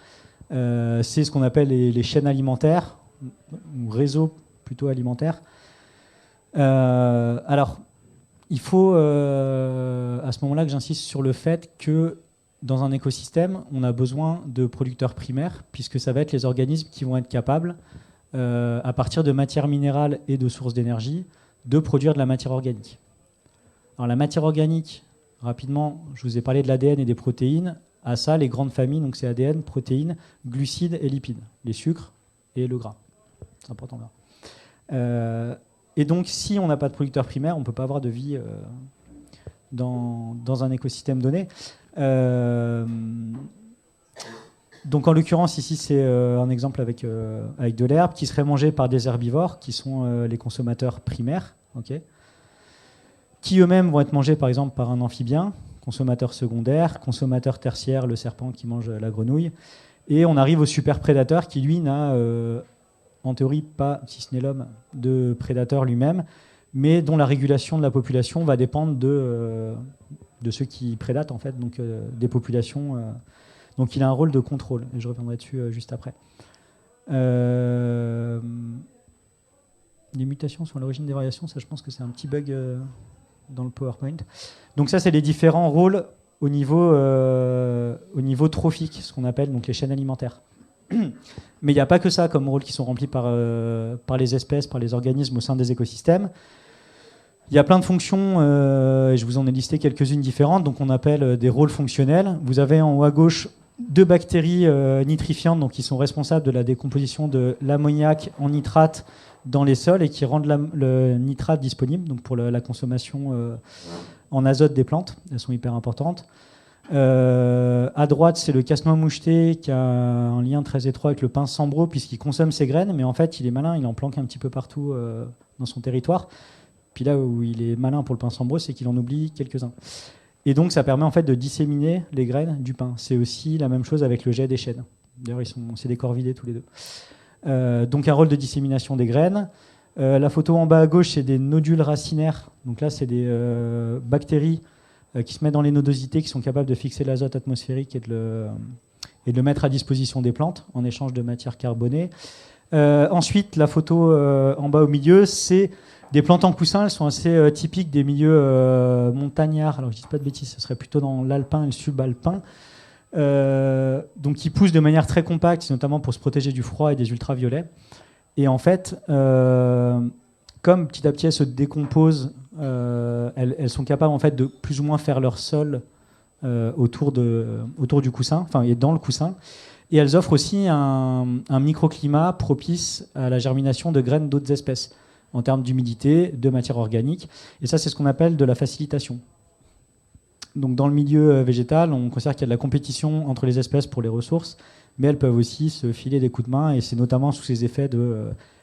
C'est ce qu'on appelle les chaînes alimentaires, ou réseaux plutôt alimentaires. Alors, il faut à ce moment-là que j'insiste sur le fait que dans un écosystème, on a besoin de producteurs primaires, puisque ça va être les organismes qui vont être capables, à partir de matières minérales et de sources d'énergie, de produire de la matière organique. Alors la matière organique, rapidement, je vous ai parlé de l'ADN et des protéines. À ça, les grandes familles, donc c'est ADN, protéines, glucides et lipides, les sucres et le gras. C'est important là. Et donc, si on n'a pas de producteur primaire, on ne peut pas avoir de vie dans un écosystème donné. Donc, en l'occurrence, ici, c'est un exemple avec de l'herbe qui serait mangée par des herbivores, qui sont les consommateurs primaires, okay, qui eux-mêmes vont être mangés, par exemple, par un amphibien, consommateur secondaire, consommateur tertiaire, le serpent qui mange la grenouille, et on arrive au super prédateur qui, lui, n'a en théorie pas, si ce n'est l'homme, de prédateur lui-même, mais dont la régulation de la population va dépendre de ceux qui prédatent, en fait, donc des populations. Donc il a un rôle de contrôle, et je reviendrai dessus juste après. Les mutations sont à l'origine des variations, ça je pense que c'est un petit bug dans le PowerPoint. Donc ça c'est les différents rôles au niveau trophique, ce qu'on appelle donc les chaînes alimentaires. Mais il n'y a pas que ça comme rôles qui sont remplis par les espèces, par les organismes au sein des écosystèmes. Il y a plein de fonctions, et je vous en ai listé quelques-unes différentes, donc on appelle des rôles fonctionnels. Vous avez en haut à gauche 2 bactéries nitrifiantes, donc qui sont responsables de la décomposition de l'ammoniac en nitrate dans les sols et qui rendent le nitrate disponible, donc pour la consommation en azote des plantes. Elles sont hyper importantes. À droite, c'est le casse-noix moucheté qui a un lien très étroit avec le pin sambro puisqu'il consomme ses graines, mais en fait, il est malin, il en planque un petit peu partout dans son territoire. Puis là où il est malin pour le pin sambro, c'est qu'il en oublie quelques-uns. Et donc, ça permet en fait de disséminer les graines du pin. C'est aussi la même chose avec le jet des chênes. D'ailleurs, c'est des corvidés tous les deux. Donc, un rôle de dissémination des graines. La photo en bas à gauche, c'est des nodules racinaires. Donc là, c'est des bactéries qui se mettent dans les nodosités, qui sont capables de fixer l'azote atmosphérique et de le mettre à disposition des plantes en échange de matière carbonée. Ensuite, la photo en bas au milieu, c'est des plantes en coussin. Elles sont assez typiques des milieux montagnards. Alors, je ne dis pas de bêtises, ce serait plutôt dans l'alpin et le subalpin. Donc, qui poussent de manière très compacte, notamment pour se protéger du froid et des ultraviolets. Et en fait, comme petit à petit elles se décomposent, elles sont capables en fait de plus ou moins faire leur sol autour du coussin, enfin et dans le coussin. Et elles offrent aussi un microclimat propice à la germination de graines d'autres espèces en termes d'humidité, de matière organique. Et ça, c'est ce qu'on appelle de la facilitation. Donc dans le milieu végétal, on considère qu'il y a de la compétition entre les espèces pour les ressources, mais elles peuvent aussi se filer des coups de main, et c'est notamment sous ces effets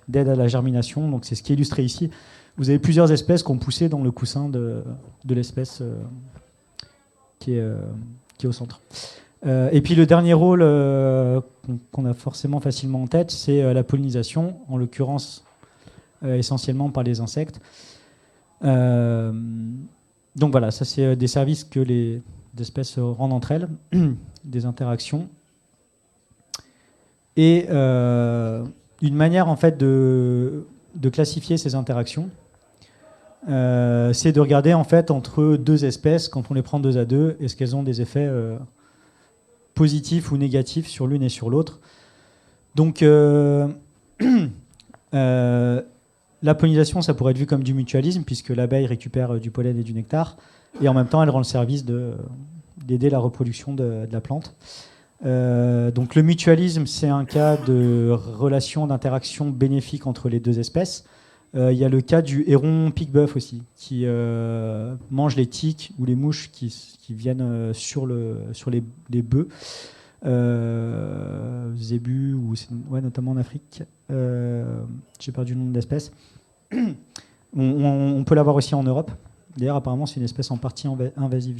d'aide à la germination. Donc c'est ce qui est illustré ici. Vous avez plusieurs espèces qui ont poussé dans le coussin de l'espèce qui est au centre. Et puis le dernier rôle qu'on a forcément facilement en tête, c'est la pollinisation, en l'occurrence essentiellement par les insectes. Donc voilà, ça c'est des services que les espèces rendent entre elles, des interactions. Et une manière en fait de classifier ces interactions, c'est de regarder en fait entre deux espèces, quand on les prend 2 à 2, est-ce qu'elles ont des effets positifs ou négatifs sur l'une et sur l'autre. Donc la pollinisation, ça pourrait être vu comme du mutualisme, puisque l'abeille récupère du pollen et du nectar, et en même temps elle rend le service d'aider la reproduction de la plante. Donc le mutualisme, c'est un cas de relation d'interaction bénéfique entre les deux espèces. Il y a le cas du héron pique-bœuf aussi, qui mange les tiques ou les mouches qui viennent sur les bœufs, zébus, ou notamment en Afrique. J'ai perdu le nom de l'espèce. On peut l'avoir aussi en Europe. D'ailleurs, apparemment, c'est une espèce en partie invasive,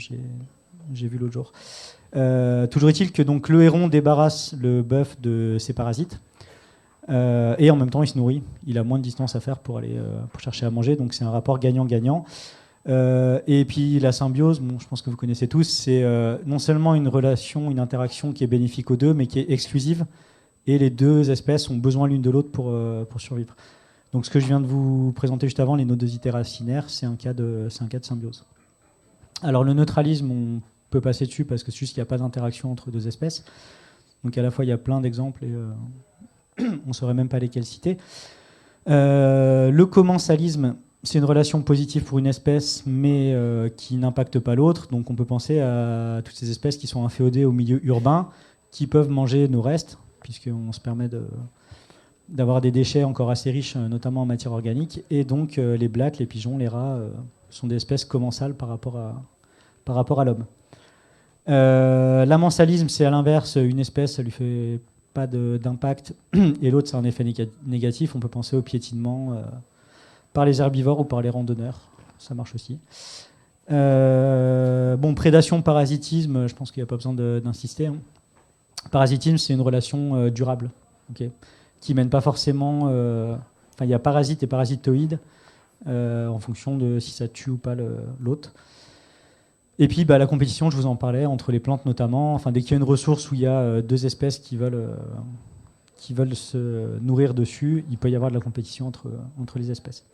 j'ai vu l'autre jour. Toujours est-il que donc, le héron débarrasse le bœuf de ses parasites. Et en même temps, il se nourrit. Il a moins de distance à faire pour aller pour chercher à manger. Donc, c'est un rapport gagnant-gagnant. Et puis, la symbiose, je pense que vous connaissez tous, c'est non seulement une relation, une interaction qui est bénéfique aux deux, mais qui est exclusive. Et les deux espèces ont besoin l'une de l'autre pour survivre. Donc, ce que je viens de vous présenter juste avant, les nodosités racinaires, c'est un cas de symbiose. Alors, le neutralisme, on peut passer dessus parce que c'est juste qu'il n'y a pas d'interaction entre deux espèces. Donc, à la fois, il y a plein d'exemples et on ne saurait même pas lesquels citer. Le commensalisme, c'est une relation positive pour une espèce, mais qui n'impacte pas l'autre. Donc, on peut penser à toutes ces espèces qui sont inféodées au milieu urbain, qui peuvent manger nos restes, puisqu'on se permet d'avoir des déchets encore assez riches, notamment en matière organique. Et donc, les blattes, les pigeons, les rats sont des espèces commensales par rapport à l'homme. L'amensalisme, c'est à l'inverse, une espèce, ça lui fait pas d'impact, et l'autre, c'est un effet négatif. On peut penser au piétinement par les herbivores ou par les randonneurs. Ça marche aussi. Bon, prédation, parasitisme, je pense qu'il n'y a pas besoin d'insister. Hein. Parasitisme, c'est une relation durable, okay, qui mène pas forcément... Enfin, il y a parasite et parasitoïde en fonction de si ça tue ou pas l'hôte. Et puis la compétition, je vous en parlais, entre les plantes notamment. Enfin, dès qu'il y a une ressource où il y a deux espèces qui veulent se nourrir dessus, il peut y avoir de la compétition entre les espèces.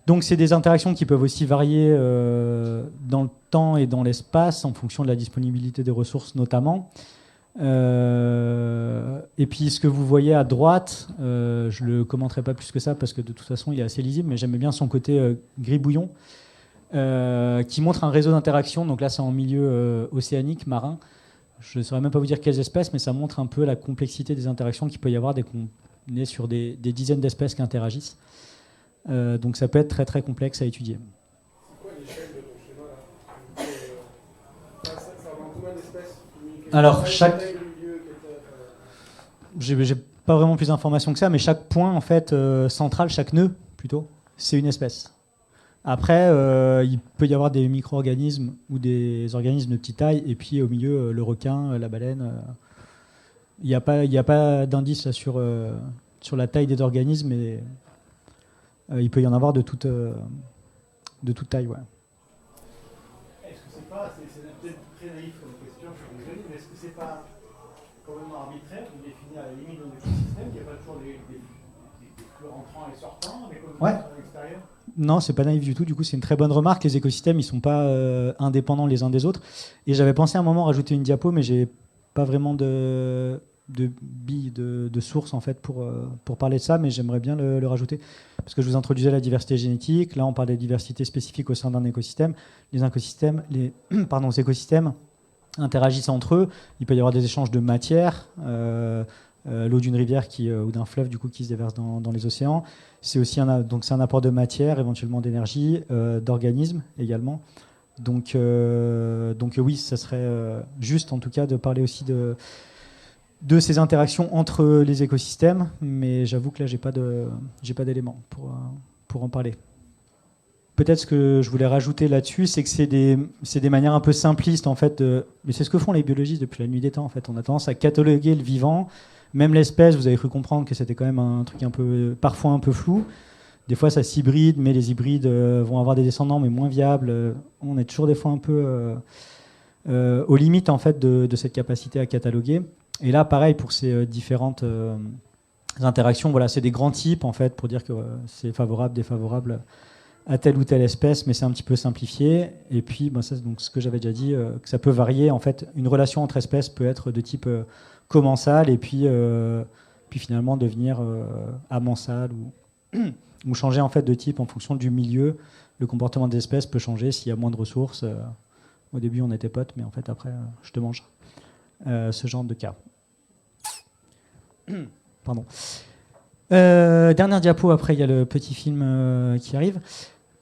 Donc c'est des interactions qui peuvent aussi varier dans le temps et dans l'espace en fonction de la disponibilité des ressources notamment. Et puis ce que vous voyez à droite, je ne le commenterai pas plus que ça parce que de toute façon il est assez lisible, mais j'aimais bien son côté gris-bouillon qui montre un réseau d'interactions. Donc là c'est en milieu océanique, marin. Je ne saurais même pas vous dire quelles espèces, mais ça montre un peu la complexité des interactions qu'il peut y avoir dès qu'on est sur des dizaines d'espèces qui interagissent. Donc ça peut être très très complexe à étudier. C'est quoi l'échelle de ton schéma là? Ça va en combien d'espèces? Alors j'ai pas vraiment plus d'informations que ça, mais chaque point en fait central, chaque nœud plutôt, c'est une espèce. Après, il peut y avoir des micro-organismes ou des organismes de petite taille, et puis au milieu le requin, la baleine. Il n'y a pas d'indice là, sur la taille des organismes, mais il peut y en avoir de toute taille. Ouais. Est-ce que c'est peut-être très naïf comme question, je suis désolé, mais est-ce que c'est pas complètement arbitraire de définir à la limite d'un écosystème? Il n'y a pas toujours des flux entrants et sortants, des communautés à l'extérieur? Non, c'est pas naïf du tout. Du coup, c'est une très bonne remarque. Les écosystèmes, ils sont pas indépendants les uns des autres. Et j'avais pensé à un moment rajouter une diapo, mais j'ai pas vraiment de billes de sources en fait pour parler de ça, mais j'aimerais bien le rajouter parce que je vous introduisais la diversité génétique. Là, on parle des diversités spécifiques au sein d'un écosystème. Les écosystèmes interagissent entre eux. Il peut y avoir des échanges de matière. L'eau d'une rivière ou d'un fleuve du coup qui se déverse dans les océans. C'est aussi c'est un apport de matière, éventuellement d'énergie, d'organismes également. Donc oui, ça serait juste en tout cas de parler aussi de ces interactions entre les écosystèmes, mais j'avoue que là j'ai pas d'éléments pour en parler. Peut-être ce que je voulais rajouter là-dessus, c'est que c'est des manières un peu simplistes en fait, mais c'est ce que font les biologistes depuis la nuit des temps en fait. On a tendance à cataloguer le vivant. Même l'espèce, vous avez cru comprendre que c'était quand même un truc parfois un peu flou. Des fois, ça s'hybride, mais les hybrides vont avoir des descendants, mais moins viables. On est toujours des fois un peu aux limites en fait de cette capacité à cataloguer. Et là, pareil pour ces différentes interactions. Voilà, c'est des grands types en fait pour dire que c'est favorable, défavorable à telle ou telle espèce, mais c'est un petit peu simplifié. Et puis, ça, donc ce que j'avais déjà dit, que ça peut varier. En fait, une relation entre espèces peut être de type commensale et puis finalement devenir amensale ou changer en fait de type en fonction du milieu. Le comportement des espèces peut changer s'il y a moins de ressources. Au début on était potes, mais en fait après je te mange. Ce genre de cas. Pardon. Dernière diapo, après il y a le petit film qui arrive.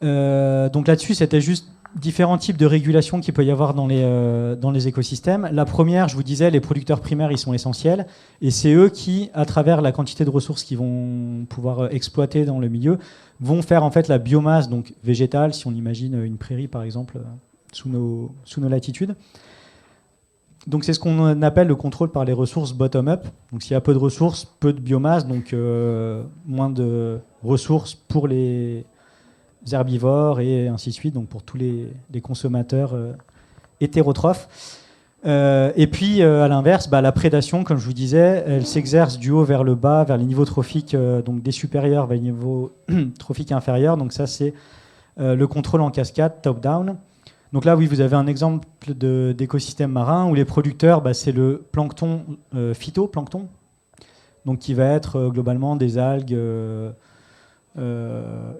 Donc là-dessus c'était juste différents types de régulation qu'il peut y avoir dans les écosystèmes. La première, je vous disais, les producteurs primaires, ils sont essentiels. Et c'est eux qui, à travers la quantité de ressources qu'ils vont pouvoir exploiter dans le milieu, vont faire en fait la biomasse donc végétale, si on imagine une prairie par exemple sous nos latitudes. Donc c'est ce qu'on appelle le contrôle par les ressources bottom-up. Donc s'il y a peu de ressources, peu de biomasse, donc moins de ressources pour les herbivores et ainsi de suite, donc pour tous les consommateurs hétérotrophes. Et puis à l'inverse, la prédation, comme je vous disais, elle s'exerce du haut vers le bas, vers les niveaux trophiques, donc des supérieurs vers les niveaux trophiques inférieurs. Donc ça c'est le contrôle en cascade, top-down. Donc là oui, vous avez un exemple d'écosystème marin où les producteurs, c'est le plancton phytoplancton, donc qui va être globalement des algues.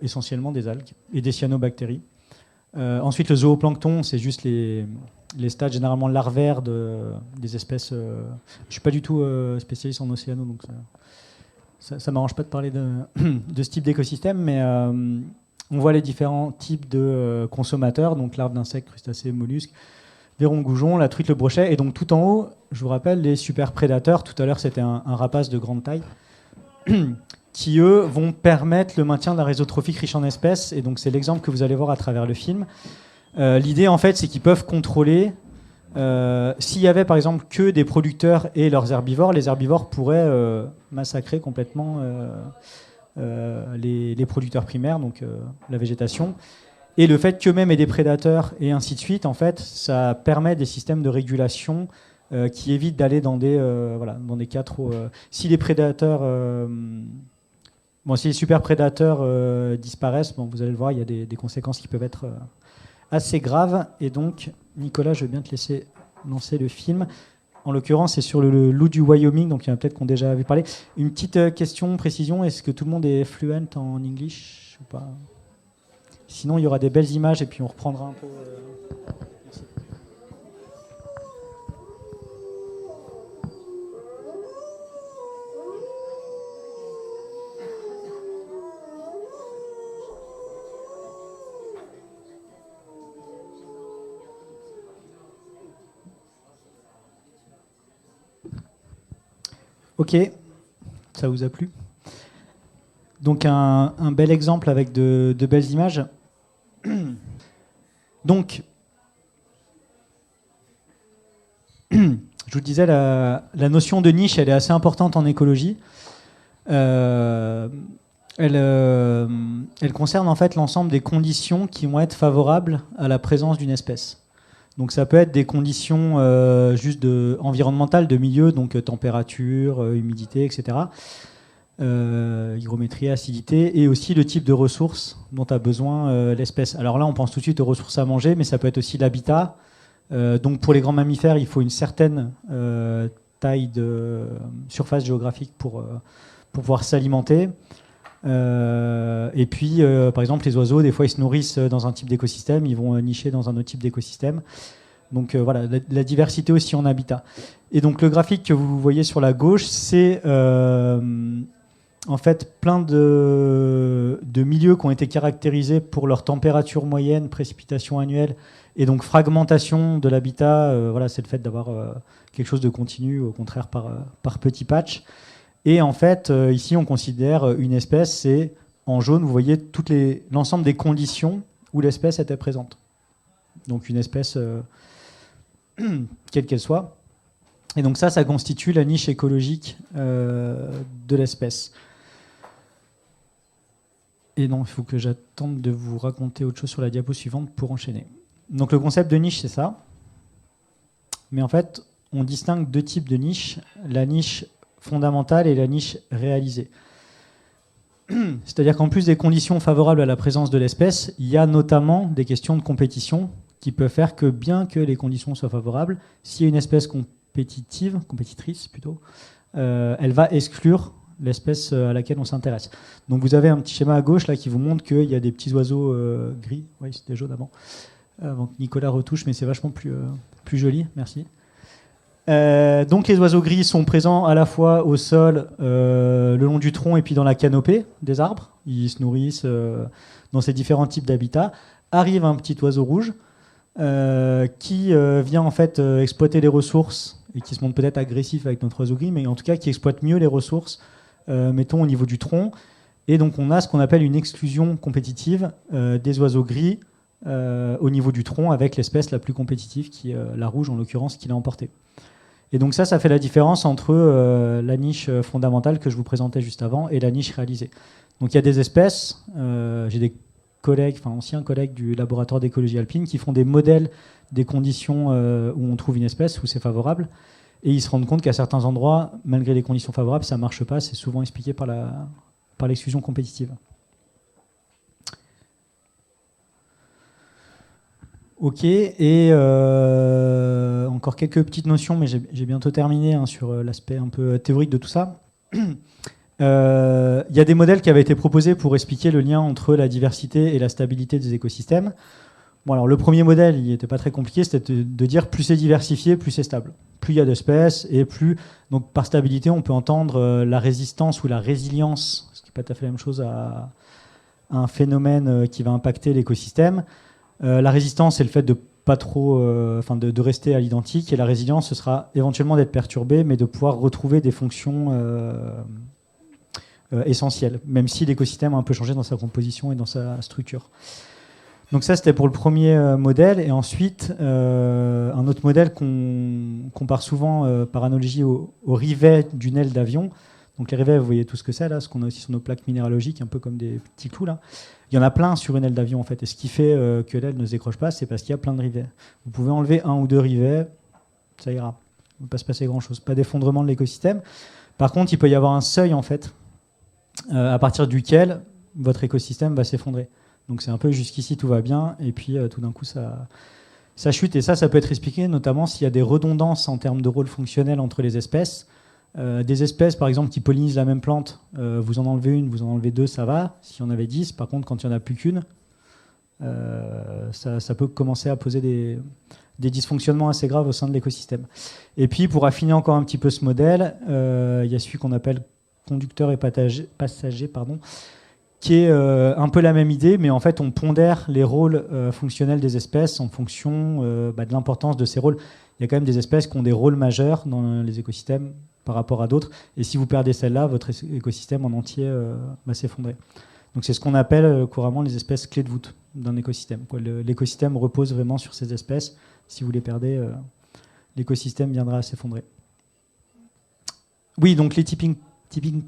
Essentiellement des algues et des cyanobactéries. Ensuite, le zooplancton, c'est juste les stades généralement larvaires des espèces. Je ne suis pas du tout spécialiste en océano, donc ça ne m'arrange pas de parler de ce type d'écosystème, mais on voit les différents types de consommateurs, donc larves d'insectes, crustacés, mollusques, verrons, goujons, la truite, le brochet, et donc tout en haut, je vous rappelle, les super prédateurs. Tout à l'heure, c'était un rapace de grande taille. Qui, eux, vont permettre le maintien d'un réseau trophique riche en espèces. Et donc, c'est l'exemple que vous allez voir à travers le film. L'idée, en fait, c'est qu'ils peuvent contrôler. S'il y avait, par exemple, que des producteurs et leurs herbivores, les herbivores pourraient massacrer complètement les producteurs primaires, donc la végétation. Et le fait qu'eux-mêmes aient des prédateurs et ainsi de suite, en fait, ça permet des systèmes de régulation qui évitent d'aller dans des cas trop. Si les prédateurs, si les super prédateurs disparaissent, vous allez le voir, il y a des conséquences qui peuvent être assez graves. Et donc, Nicolas, je veux bien te laisser lancer le film. En l'occurrence, c'est sur le loup du Wyoming, donc il y en a peut-être qu'on a déjà vu parler. Une petite question, précision, est-ce que tout le monde est fluent en English ou pas? Sinon, il y aura des belles images et puis on reprendra un peu. Merci. Ok, ça vous a plu? Donc un bel exemple avec de belles images. Donc, je vous disais, la notion de niche, elle est assez importante en écologie. Elle concerne en fait l'ensemble des conditions qui vont être favorables à la présence d'une espèce. Donc ça peut être des conditions juste environnementales, de milieu, donc température, humidité, etc. Hygrométrie, acidité, et aussi le type de ressources dont a besoin l'espèce. Alors là, on pense tout de suite aux ressources à manger, mais ça peut être aussi l'habitat. Donc pour les grands mammifères, il faut une certaine taille de surface géographique pour pouvoir s'alimenter. Et puis, par exemple, les oiseaux, des fois, ils se nourrissent dans un type d'écosystème, ils vont nicher dans un autre type d'écosystème. Donc voilà, la diversité aussi en habitat. Et donc le graphique que vous voyez sur la gauche, c'est en fait plein de milieux qui ont été caractérisés pour leur température moyenne, précipitation annuelle, et donc fragmentation de l'habitat. C'est le fait d'avoir quelque chose de continu, au contraire par petits patchs. Et en fait, ici, on considère une espèce, c'est en jaune, vous voyez l'ensemble des conditions où l'espèce était présente. Donc une espèce, quelle qu'elle soit. Et donc ça constitue la niche écologique de l'espèce. Et non, il faut que j'attende de vous raconter autre chose sur la diapo suivante pour enchaîner. Donc le concept de niche, c'est ça. Mais en fait, on distingue deux types de niches. La niche fondamentale et la niche réalisée. C'est-à-dire qu'en plus des conditions favorables à la présence de l'espèce, il y a notamment des questions de compétition qui peuvent faire que bien que les conditions soient favorables, s'il y a une espèce compétitrice plutôt, elle va exclure l'espèce à laquelle on s'intéresse. Donc vous avez un petit schéma à gauche là qui vous montre qu'il y a des petits oiseaux gris. Oui, c'était jaune avant que Nicolas retouche, mais c'est vachement plus joli. Merci. Donc les oiseaux gris sont présents à la fois au sol, le long du tronc et puis dans la canopée des arbres. Ils se nourrissent dans ces différents types d'habitats. Arrive un petit oiseau rouge qui vient en fait exploiter les ressources et qui se montre peut-être agressif avec notre oiseau gris, mais en tout cas qui exploite mieux les ressources, mettons au niveau du tronc. Et donc on a ce qu'on appelle une exclusion compétitive des oiseaux gris au niveau du tronc avec l'espèce la plus compétitive, qui est la rouge en l'occurrence, qui l'a emporté. Et donc ça fait la différence entre la niche fondamentale que je vous présentais juste avant et la niche réalisée. Donc il y a des espèces, j'ai des anciens collègues du laboratoire d'écologie alpine qui font des modèles des conditions où on trouve une espèce, où c'est favorable, et ils se rendent compte qu'à certains endroits, malgré les conditions favorables, ça ne marche pas. C'est souvent expliqué par l'exclusion compétitive. Ok, et encore quelques petites notions, mais j'ai bientôt terminé sur l'aspect un peu théorique de tout ça. Il y a des modèles qui avaient été proposés pour expliquer le lien entre la diversité et la stabilité des écosystèmes. Bon, alors le premier modèle, il n'était pas très compliqué, c'était de dire plus c'est diversifié, plus c'est stable. Plus il y a d'espèces et plus... Donc par stabilité, on peut entendre la résistance ou la résilience, ce qui n'est pas tout à fait la même chose, à un phénomène qui va impacter l'écosystème. La résistance, c'est le fait de pas trop, de rester à l'identique, et la résilience, ce sera éventuellement d'être perturbé, mais de pouvoir retrouver des fonctions essentielles, même si l'écosystème a un peu changé dans sa composition et dans sa structure. Donc ça, c'était pour le premier modèle. Et ensuite, un autre modèle qu'on compare souvent par analogie au rivet d'une aile d'avion. Donc les rivets, vous voyez tout ce que c'est, là, ce qu'on a aussi sur nos plaques minéralogiques, un peu comme des petits clous, là. Il y en a plein sur une aile d'avion, en fait. Et ce qui fait que l'aile ne se décroche pas, c'est parce qu'il y a plein de rivets. Vous pouvez enlever 1 ou 2 rivets, ça ira. Il ne va pas se passer grand-chose. Pas d'effondrement de l'écosystème. Par contre, il peut y avoir un seuil, en fait, à partir duquel votre écosystème va s'effondrer. Donc c'est un peu jusqu'ici, tout va bien, et puis tout d'un coup, ça chute. Et ça peut être expliqué notamment s'il y a des redondances en termes de rôle fonctionnel entre les espèces. Des espèces, par exemple, qui pollinisent la même plante, vous en enlevez une, vous en enlevez deux, ça va. S'il y en avait 10, par contre, quand il n'y en a plus qu'une, ça peut commencer à poser des dysfonctionnements assez graves au sein de l'écosystème. Et puis, pour affiner encore un petit peu ce modèle, il y a celui qu'on appelle conducteur et passager, qui est un peu la même idée, mais en fait, on pondère les rôles fonctionnels des espèces en fonction de l'importance de ces rôles. Il y a quand même des espèces qui ont des rôles majeurs dans les écosystèmes par rapport à d'autres, et si vous perdez celle-là, votre écosystème en entier va s'effondrer. Donc c'est ce qu'on appelle couramment les espèces clés de voûte d'un écosystème. L'écosystème repose vraiment sur ces espèces. Si vous les perdez, l'écosystème viendra à s'effondrer. Oui, donc les tipping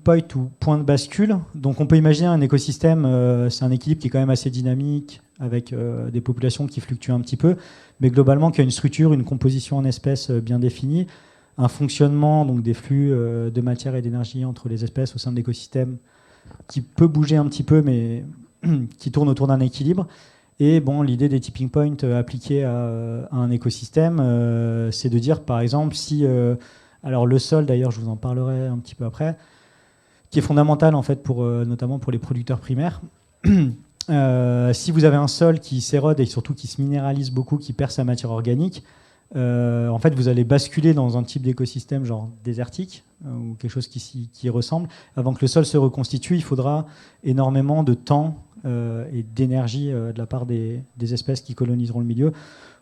point ou point de bascule. Donc on peut imaginer un écosystème, c'est un équilibre qui est quand même assez dynamique, avec des populations qui fluctuent un petit peu, mais globalement qui a une structure, une composition en espèces bien définie, un fonctionnement donc des flux de matière et d'énergie entre les espèces au sein de l'écosystème qui peut bouger un petit peu, mais qui tourne autour d'un équilibre. Et bon, l'idée des tipping points appliqués à un écosystème, c'est de dire, par exemple, si... alors le sol, d'ailleurs, je vous en parlerai un petit peu après, qui est fondamental, en fait, notamment pour les producteurs primaires. Si vous avez un sol qui s'érode et surtout qui se minéralise beaucoup, qui perd sa matière organique, en fait, vous allez basculer dans un type d'écosystème genre désertique ou quelque chose qui y ressemble. Avant que le sol se reconstitue, il faudra énormément de temps et d'énergie de la part des espèces qui coloniseront le milieu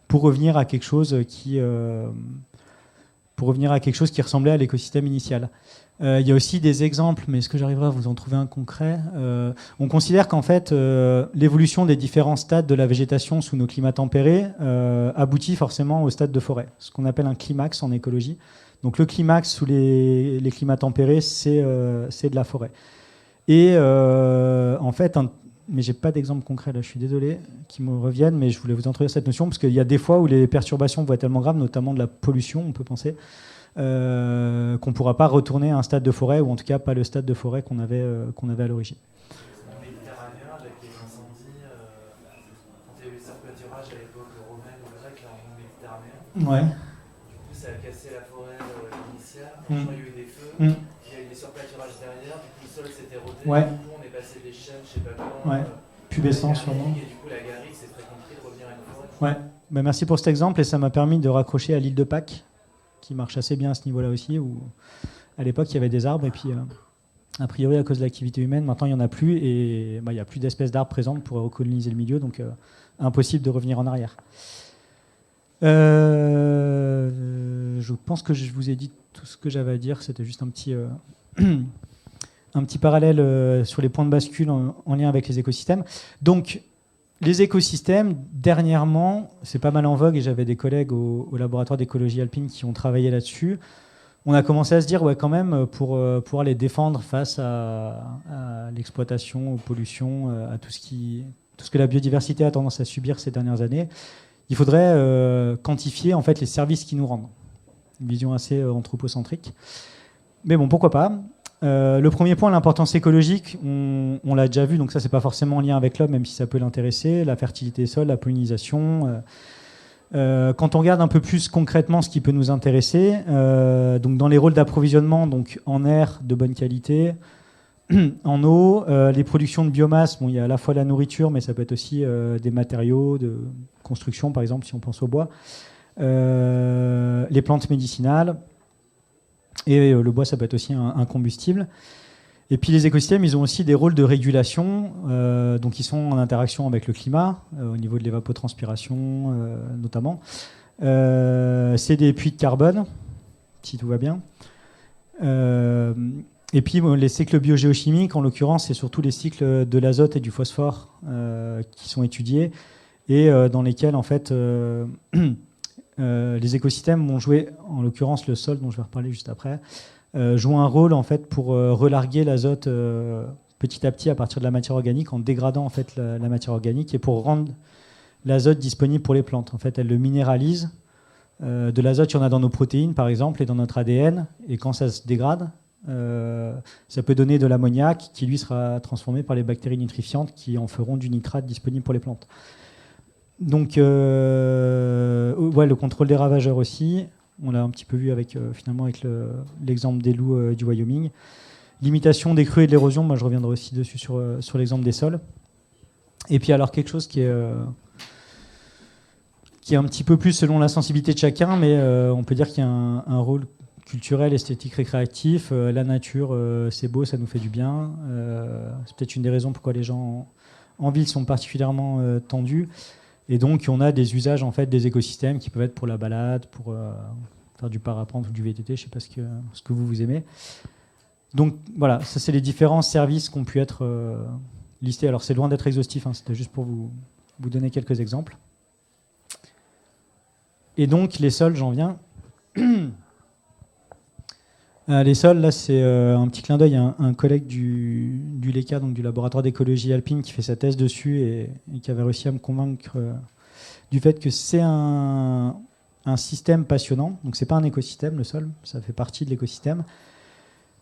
pour revenir à quelque chose qui ressemblait à l'écosystème initial. Il y a aussi des exemples, mais est-ce que j'arriverai à vous en trouver un concret ? On considère qu'en fait, l'évolution des différents stades de la végétation sous nos climats tempérés aboutit forcément au stade de forêt, ce qu'on appelle un climax en écologie. Donc le climax sous les climats tempérés, c'est de la forêt. Et en fait, mais j'ai pas d'exemple concret là, je suis désolé, qui me reviennent, mais je voulais vous introduire cette notion, parce qu'il y a des fois où les perturbations vont être tellement graves, notamment de la pollution, on peut penser, qu'on ne pourra pas retourner à un stade de forêt, ou en tout cas pas le stade de forêt qu'on avait à l'origine. En Méditerranée, avec les incendies, quand il y a eu le serpentérage à l'époque romaine ou grecque, là, en Méditerranée, Ouais. du coup ça a cassé la forêt initiale, Mm. il y a eu des feux, Mm. il y a eu des serpenturages derrière, du coup le sol s'est érodé, Ouais. du coup on est passé des chênes, je sais pas comment, Ouais. Pubescent sûrement. et du coup la garrigue c'est très compliqué de revenir à une forêt. Ouais. Ben, merci pour cet exemple, et ça m'a permis de raccrocher à l'île de Pâques, qui marche assez bien à ce niveau-là aussi, où à l'époque il y avait des arbres, et puis a priori à cause de l'activité humaine, maintenant il n'y en a plus, et il n'y a plus d'espèces d'arbres présentes pour recoloniser le milieu, donc impossible de revenir en arrière. Je pense que je vous ai dit tout ce que j'avais à dire, c'était juste un petit parallèle sur les points de bascule en lien avec les écosystèmes. Donc les écosystèmes, dernièrement, c'est pas mal en vogue, et j'avais des collègues au laboratoire d'écologie alpine qui ont travaillé là-dessus. On a commencé à se dire, ouais, quand même, pour pouvoir les défendre face à l'exploitation, aux pollutions, à tout ce que la biodiversité a tendance à subir ces dernières années, il faudrait quantifier en fait les services qu'ils nous rendent. Une vision assez anthropocentrique. Mais bon, pourquoi pas. Le premier point, l'importance écologique, on l'a déjà vu, donc ça c'est pas forcément en lien avec l'homme, même si ça peut l'intéresser, la fertilité des sols, la pollinisation. Quand on regarde un peu plus concrètement ce qui peut nous intéresser, donc dans les rôles d'approvisionnement, donc en air de bonne qualité, en eau, les productions de biomasse, bon, il y a à la fois la nourriture, mais ça peut être aussi des matériaux de construction, par exemple, si on pense au bois, les plantes médicinales. Et le bois, ça peut être aussi un combustible. Et puis les écosystèmes, ils ont aussi des rôles de régulation, donc ils sont en interaction avec le climat, au niveau de l'évapotranspiration notamment. C'est des puits de carbone, si tout va bien. Et puis les cycles biogéochimiques, en l'occurrence, c'est surtout les cycles de l'azote et du phosphore qui sont étudiés. et dans lesquels en fait les écosystèmes vont jouer, en l'occurrence le sol dont je vais reparler juste après, joue un rôle en fait pour relarguer l'azote petit à petit à partir de la matière organique en dégradant en fait la matière organique et pour rendre l'azote disponible pour les plantes. En fait, elle le minéralise. De l'azote, il y en a dans nos protéines par exemple et dans notre ADN, et quand ça se dégrade, ça peut donner de l'ammoniac qui lui sera transformé par les bactéries nitrifiantes qui en feront du nitrate disponible pour les plantes. Donc, le contrôle des ravageurs aussi, on l'a un petit peu vu avec, finalement avec l'exemple des loups du Wyoming. Limitation des crues et de l'érosion, moi je reviendrai aussi dessus sur l'exemple des sols. Et puis alors quelque chose qui est un petit peu plus selon la sensibilité de chacun, mais on peut dire qu'il y a un rôle culturel, esthétique, récréatif. La nature, c'est beau, ça nous fait du bien. C'est peut-être une des raisons pourquoi les gens en ville sont particulièrement tendus. Et donc, on a des usages en fait, des écosystèmes qui peuvent être pour la balade, pour faire du parapente ou du VTT, je ne sais pas ce que vous aimez. Donc, voilà, ça, c'est les différents services qui ont pu être listés. Alors, c'est loin d'être exhaustif, hein, c'était juste pour vous donner quelques exemples. Et donc, les sols, j'en viens. Les sols, là, c'est un petit clin d'œil à un collègue du LECA, donc du laboratoire d'écologie alpine, qui fait sa thèse dessus et qui avait réussi à me convaincre du fait que c'est un système passionnant. Donc, c'est pas un écosystème, le sol, ça fait partie de l'écosystème.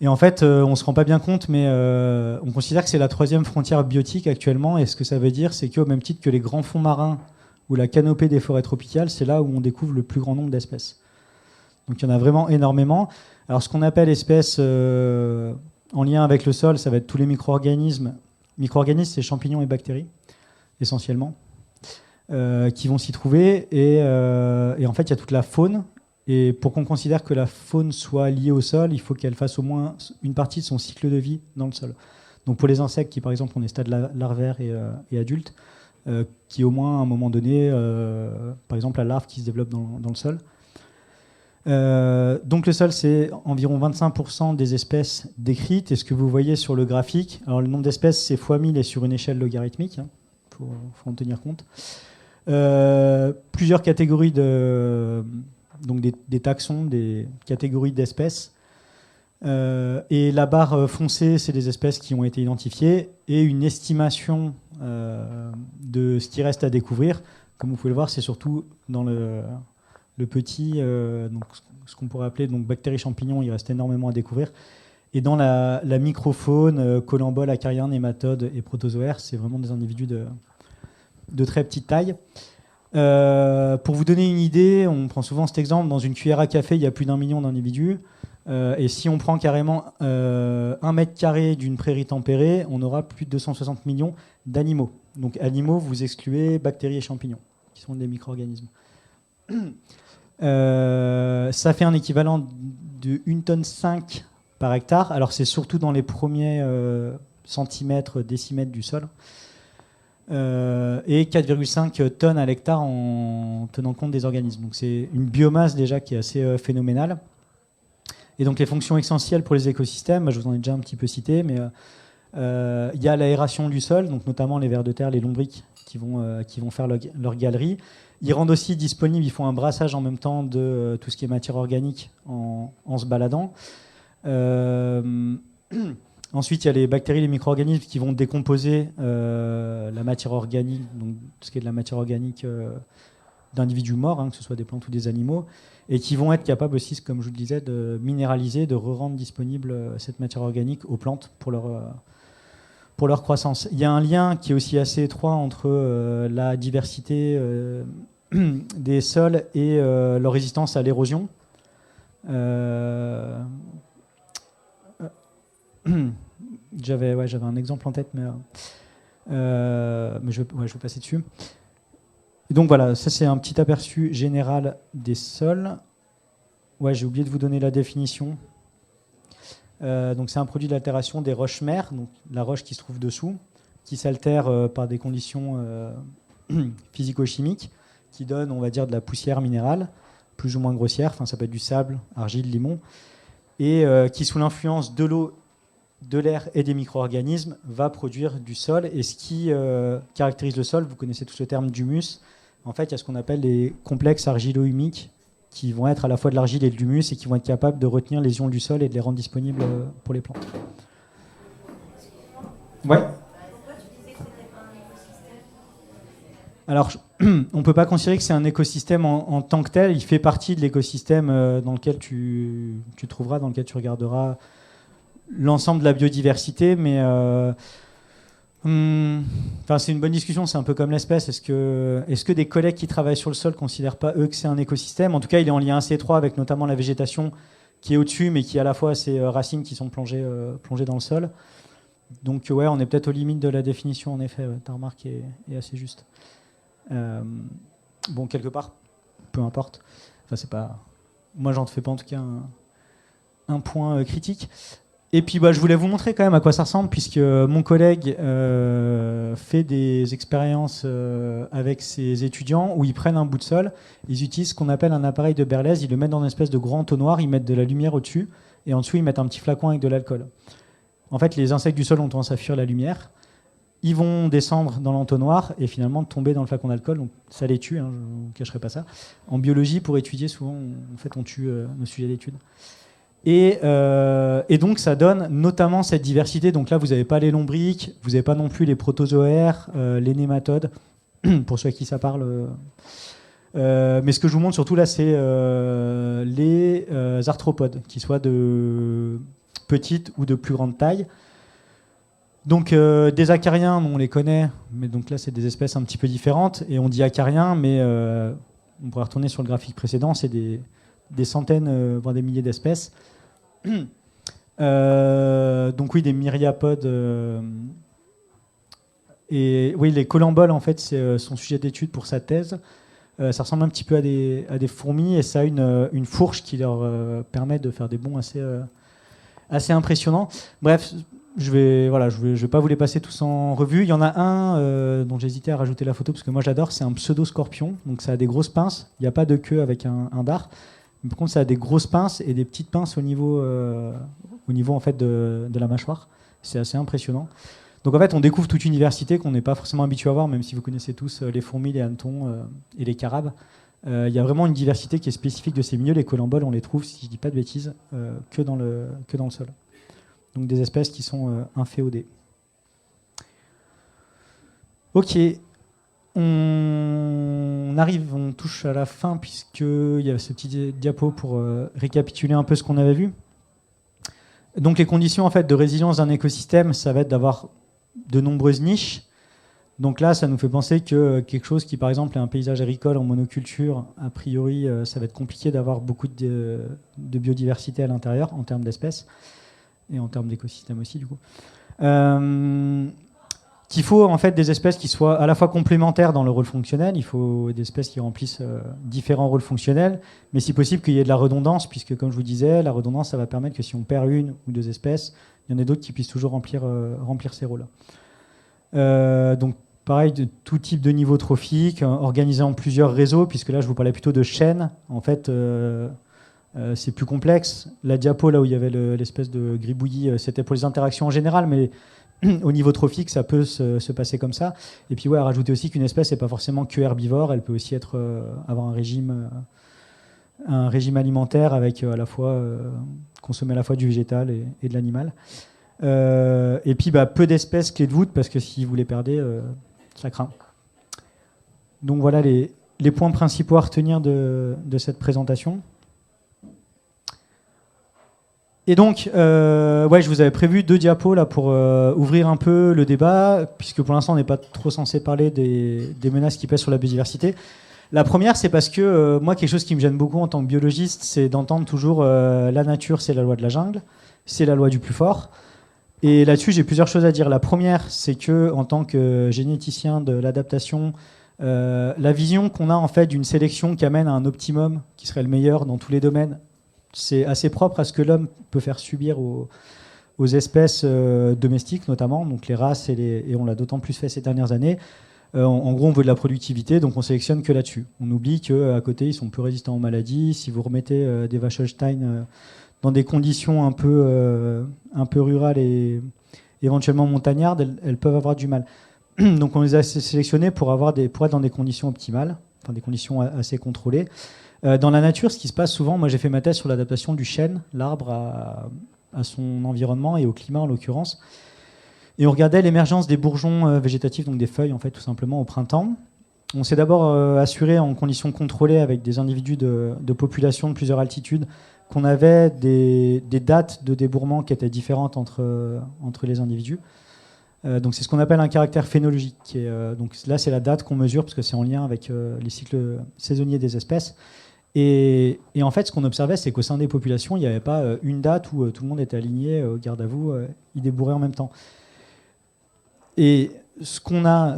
Et en fait, on se rend pas bien compte, mais on considère que c'est la 3e frontière biotique actuellement. Et ce que ça veut dire, c'est qu'au même titre que les grands fonds marins ou la canopée des forêts tropicales, c'est là où on découvre le plus grand nombre d'espèces. Donc, il y en a vraiment énormément. Alors, ce qu'on appelle espèces en lien avec le sol, ça va être tous les micro-organismes. Micro-organismes, c'est champignons et bactéries, essentiellement, qui vont s'y trouver. Et en fait, il y a toute la faune. Et pour qu'on considère que la faune soit liée au sol, il faut qu'elle fasse au moins une partie de son cycle de vie dans le sol. Donc, pour les insectes qui, par exemple, ont des stades larvaires et adultes, qui au moins, à un moment donné, par exemple, la larve qui se développe dans le sol. Donc le sol, c'est environ 25% des espèces décrites. Et ce que vous voyez sur le graphique, alors le nombre d'espèces, c'est fois 1000 et sur une échelle logarithmique. Faut en tenir compte. Plusieurs catégories donc des taxons, des catégories d'espèces. Et la barre foncée, c'est des espèces qui ont été identifiées et une estimation de ce qui reste à découvrir. Comme vous pouvez le voir, c'est surtout dans le petit, donc ce qu'on pourrait appeler donc bactéries champignons, il reste énormément à découvrir. Et dans la microfaune, collemboles, acariens, nématodes et protozoaires, c'est vraiment des individus de très petite taille. Pour vous donner une idée, on prend souvent cet exemple, dans une cuillère à café, il y a plus d'1 million d'individus. Et si on prend carrément 1 mètre carré d'une prairie tempérée, on aura plus de 260 millions d'animaux. Donc animaux, vous excluez bactéries et champignons, qui sont des micro-organismes. Ça fait un équivalent de 1,5 tonne par hectare. Alors c'est surtout dans les premiers centimètres, décimètres du sol. Et 4,5 tonnes à l'hectare en tenant compte des organismes. Donc c'est une biomasse déjà qui est assez phénoménale. Et donc les fonctions essentielles pour les écosystèmes, je vous en ai déjà un petit peu cité, mais il y a l'aération du sol, donc notamment les vers de terre, les lombrics qui vont faire leur galerie. Ils rendent aussi disponible, ils font un brassage en même temps de tout ce qui est matière organique en se baladant. Ensuite, il y a les bactéries, les micro-organismes qui vont décomposer la matière organique, donc tout ce qui est de la matière organique d'individus morts, que ce soit des plantes ou des animaux, et qui vont être capables aussi, comme je vous le disais, de minéraliser, de re-rendre disponible cette matière organique aux plantes pour leur croissance. Il y a un lien qui est aussi assez étroit entre la diversité des sols et leur résistance à l'érosion. J'avais un exemple en tête, mais je vais passer dessus. Et donc voilà, ça c'est un petit aperçu général des sols. Ouais, j'ai oublié de vous donner la définition. Donc c'est un produit d'altération des roches-mères, donc la roche qui se trouve dessous, qui s'altère par des conditions physico-chimiques, qui donnent, on va dire, de la poussière minérale, plus ou moins grossière, enfin ça peut être du sable, argile, limon, et qui sous l'influence de l'eau de l'air et des micro-organismes va produire du sol. Et ce qui caractérise le sol, vous connaissez tous le terme d'humus, en fait, il y a ce qu'on appelle les complexes argilo-humiques qui vont être à la fois de l'argile et de l'humus et qui vont être capables de retenir les ions du sol et de les rendre disponibles pour les plantes. Ouais. Alors, on ne peut pas considérer que c'est un écosystème en tant que tel. Il fait partie de l'écosystème dans lequel tu trouveras, dans lequel tu regarderas l'ensemble de la biodiversité. Mais c'est une bonne discussion. C'est un peu comme l'espèce. Est-ce que des collègues qui travaillent sur le sol ne considèrent pas, eux, que c'est un écosystème ? En tout cas, il est en lien assez étroit avec notamment la végétation qui est au-dessus, mais qui à la fois a ses racines qui sont plongées dans le sol. Donc, ouais, on est peut-être aux limites de la définition, en effet. Ta remarque est assez juste. Bon, quelque part, peu importe. Enfin, c'est pas. Moi, j'en fais pas en tout cas un point critique. Et puis, je voulais vous montrer quand même à quoi ça ressemble, puisque mon collègue fait des expériences avec ses étudiants où ils prennent un bout de sol, ils utilisent ce qu'on appelle un appareil de Berlez, ils le mettent dans une espèce de grand entonnoir, ils mettent de la lumière au-dessus, et en dessous, ils mettent un petit flacon avec de l'alcool. En fait, les insectes du sol ont tendance à fuir la lumière. Ils vont descendre dans l'entonnoir et finalement tomber dans le flacon d'alcool. Donc ça les tue, je ne vous cacherai pas ça. En biologie, pour étudier, souvent, on tue nos sujets d'étude. Et donc ça donne notamment cette diversité. Donc là, vous n'avez pas les lombriques, vous n'avez pas non plus les protozoaires, les nématodes, pour ceux à qui ça parle. Mais ce que je vous montre surtout là, c'est les arthropodes, qu'ils soient de petite ou de plus grande taille. Donc des acariens, on les connaît, mais donc là c'est des espèces un petit peu différentes, et on dit acariens, mais on pourrait retourner sur le graphique précédent, c'est des centaines, voire des milliers d'espèces. Donc oui, des myriapodes. Et oui, les colamboles, en fait, c'est son sujet d'étude pour sa thèse. Ça ressemble un petit peu à des fourmis, et ça a une fourche qui leur permet de faire des bonds assez impressionnants. Bref, je vais pas vous les passer tous en revue. Il y en a un dont j'hésitais à rajouter la photo parce que moi j'adore, c'est un pseudo-scorpion. Donc ça a des grosses pinces, il n'y a pas de queue avec un dard. Mais par contre, ça a des grosses pinces et des petites pinces au niveau en fait de la mâchoire. C'est assez impressionnant. Donc en fait, on découvre toute une diversité qu'on n'est pas forcément habitué à voir, même si vous connaissez tous les fourmis, les hannetons et les carabes. Il y a vraiment une diversité qui est spécifique de ces milieux. Les colamboles, on les trouve, si je ne dis pas de bêtises, que dans le sol. Donc des espèces qui sont inféodées. Ok, on touche à la fin puisqu'il y a ce petit diapo pour récapituler un peu ce qu'on avait vu. Donc les conditions en fait, de résilience d'un écosystème, ça va être d'avoir de nombreuses niches. Donc là, ça nous fait penser que quelque chose qui, par exemple, est un paysage agricole en monoculture, a priori, ça va être compliqué d'avoir beaucoup de biodiversité à l'intérieur en termes d'espèces. Et en termes d'écosystème aussi, du coup. Qu'il faut en fait des espèces qui soient à la fois complémentaires dans le rôle fonctionnel, il faut des espèces qui remplissent différents rôles fonctionnels, mais si possible qu'il y ait de la redondance, puisque comme je vous disais, la redondance, ça va permettre que si on perd une ou deux espèces, il y en a d'autres qui puissent toujours remplir ces rôles. Donc pareil, de tout type de niveau trophique, organisé en plusieurs réseaux, puisque là je vous parlais plutôt de chaînes, en fait... c'est plus complexe. La diapo, là où il y avait l'espèce de gribouillis, c'était pour les interactions en général, mais au niveau trophique, ça peut se passer comme ça. Et puis, à rajouter aussi qu'une espèce n'est pas forcément que herbivore, elle peut aussi avoir un régime alimentaire avec à la fois consommer à la fois du végétal et de l'animal. Et puis, peu d'espèces clés de voûte, parce que si vous les perdez, ça craint. Donc voilà les points principaux à retenir de cette présentation. Et donc, je vous avais prévu 2 diapos là, pour ouvrir un peu le débat, puisque pour l'instant, on n'est pas trop censé parler des menaces qui pèsent sur la biodiversité. La première, c'est parce que moi, quelque chose qui me gêne beaucoup en tant que biologiste, c'est d'entendre toujours la nature, c'est la loi de la jungle, c'est la loi du plus fort. Et là-dessus, j'ai plusieurs choses à dire. La première, c'est que en tant que généticien de l'adaptation, la vision qu'on a en fait d'une sélection qui amène à un optimum, qui serait le meilleur dans tous les domaines, c'est assez propre à ce que l'homme peut faire subir aux espèces domestiques, notamment, donc les races, et on l'a d'autant plus fait ces dernières années. En gros, on veut de la productivité, donc on sélectionne que là-dessus. On oublie qu'à côté, ils sont peu résistants aux maladies. Si vous remettez des vaches Holstein dans des conditions un peu rurales et éventuellement montagnardes, elles peuvent avoir du mal. Donc on les a sélectionnés pour être dans des conditions optimales, enfin des conditions assez contrôlées. Dans la nature, ce qui se passe souvent, moi j'ai fait ma thèse sur l'adaptation du chêne, l'arbre à son environnement et au climat en l'occurrence. Et on regardait l'émergence des bourgeons végétatifs, donc des feuilles en fait tout simplement au printemps. On s'est d'abord assuré en conditions contrôlées avec des individus de population de plusieurs altitudes qu'on avait des dates de débourrement qui étaient différentes entre les individus. Donc c'est ce qu'on appelle un caractère phénologique. Donc là c'est la date qu'on mesure parce que c'est en lien avec les cycles saisonniers des espèces. Et en fait ce qu'on observait c'est qu'au sein des populations il n'y avait pas une date où tout le monde était aligné, garde à vous, ils débourraient en même temps. Et la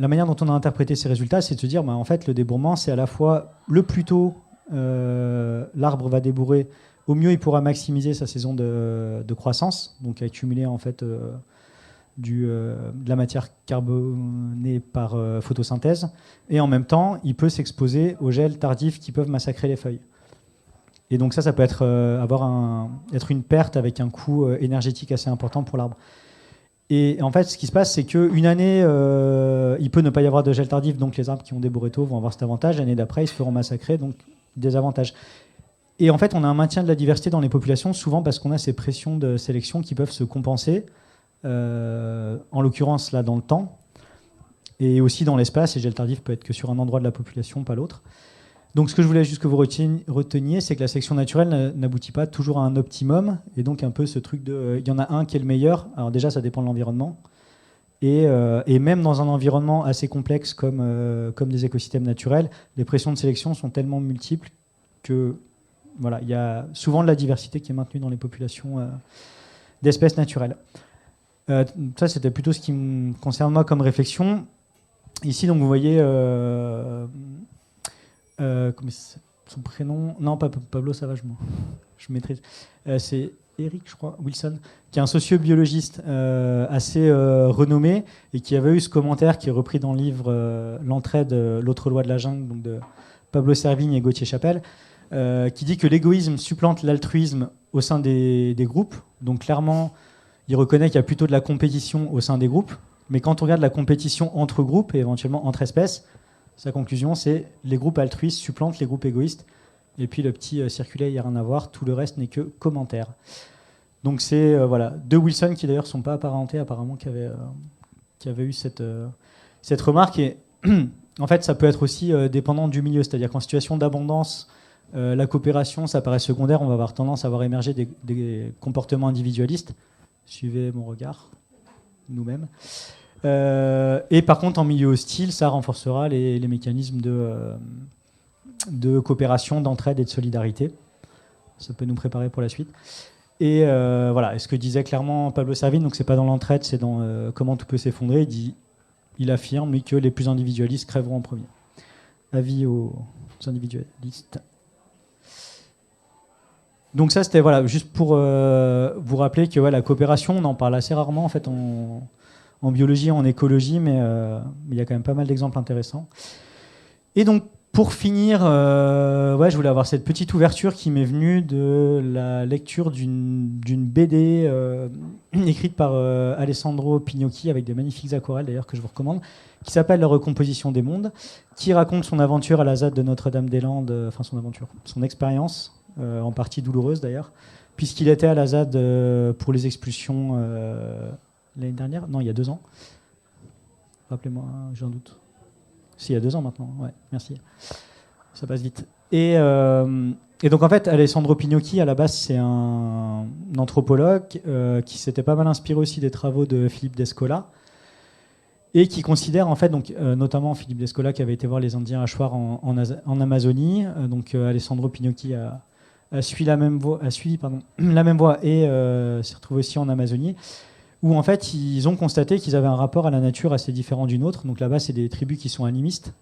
manière dont on a interprété ces résultats, c'est de se dire, en fait, le débourrement, c'est à la fois le plus tôt l'arbre va débourrer, au mieux il pourra maximiser sa saison de croissance, donc accumuler en fait de la matière carbonée par photosynthèse, et en même temps, il peut s'exposer aux gels tardifs qui peuvent massacrer les feuilles. Et donc ça peut être être une perte avec un coût énergétique assez important pour l'arbre. Et en fait, ce qui se passe, c'est qu'une année, il peut ne pas y avoir de gel tardif, donc les arbres qui ont débourré tôt vont avoir cet avantage. L'année d'après, ils se feront massacrer, donc des avantages. Et en fait, on a un maintien de la diversité dans les populations, souvent parce qu'on a ces pressions de sélection qui peuvent se compenser, en l'occurrence là dans le temps, et aussi dans l'espace. Et gel tardif peut être que sur un endroit de la population, pas l'autre. Donc ce que je voulais juste que vous reteniez, c'est que la sélection naturelle n'aboutit pas toujours à un optimum, et donc un peu ce truc de il y en a un qui est le meilleur. Alors déjà ça dépend de l'environnement, et même dans un environnement assez complexe comme des écosystèmes naturels, les pressions de sélection sont tellement multiples que voilà, il y a souvent de la diversité qui est maintenue dans les populations d'espèces naturelles. Ça c'était plutôt ce qui me concerne moi comme réflexion. Ici donc vous voyez son prénom, non pas Pablo, ça va, je maîtrise. C'est Eric, je crois, Wilson, qui est un sociobiologiste assez renommé et qui avait eu ce commentaire qui est repris dans le livre L'entraide, l'autre loi de la jungle, donc de Pablo Servigne et Gauthier Chapelle, qui dit que l'égoïsme supplante l'altruisme au sein des groupes. Donc clairement, il reconnaît qu'il y a plutôt de la compétition au sein des groupes, mais quand on regarde la compétition entre groupes et éventuellement entre espèces, sa conclusion, c'est les groupes altruistes supplantent les groupes égoïstes. Et puis le petit circulet, il n'y a rien à voir. Tout le reste n'est que commentaire. Donc c'est deux Wilson qui d'ailleurs ne sont pas apparentés apparemment qui avaient eu cette remarque. Et en fait, ça peut être aussi dépendant du milieu. C'est-à-dire qu'en situation d'abondance, la coopération, ça paraît secondaire. On va avoir tendance à voir émerger des comportements individualistes. Suivez mon regard, nous-mêmes. Et par contre, en milieu hostile, ça renforcera les mécanismes de coopération, d'entraide et de solidarité. Ça peut nous préparer pour la suite. Et voilà, et ce que disait clairement Pablo Servigne, donc c'est pas dans l'entraide, c'est dans comment tout peut s'effondrer. Il affirme lui, que les plus individualistes crèveront en premier. Avis aux individualistes. Donc ça, c'était juste pour vous rappeler que la coopération, on en parle assez rarement en fait en biologie, en écologie, mais il y a quand même pas mal d'exemples intéressants. Et donc, pour finir, je voulais avoir cette petite ouverture qui m'est venue de la lecture d'une BD écrite par Alessandro Pignocchi, avec des magnifiques aquarelles d'ailleurs que je vous recommande, qui s'appelle La recomposition des mondes, qui raconte son aventure à la ZAD de Notre-Dame-des-Landes, enfin son expérience, en partie douloureuse d'ailleurs, puisqu'il était à la ZAD pour les expulsions l'année dernière, non, il y a 2 ans. Rappelez-moi, j'ai un doute. Si, il y a 2 ans maintenant, ouais, merci. Ça passe vite. Et donc en fait, Alessandro Pignocchi, à la base, c'est un anthropologue qui s'était pas mal inspiré aussi des travaux de Philippe Descola et qui considère en fait, donc, notamment Philippe Descola qui avait été voir les Indiens Achuar en Amazonie. Donc Alessandro Pignocchi a suivi la même voie et s'est retrouvé aussi en Amazonie, où en fait ils ont constaté qu'ils avaient un rapport à la nature assez différent du nôtre. Donc là-bas, c'est des tribus qui sont animistes.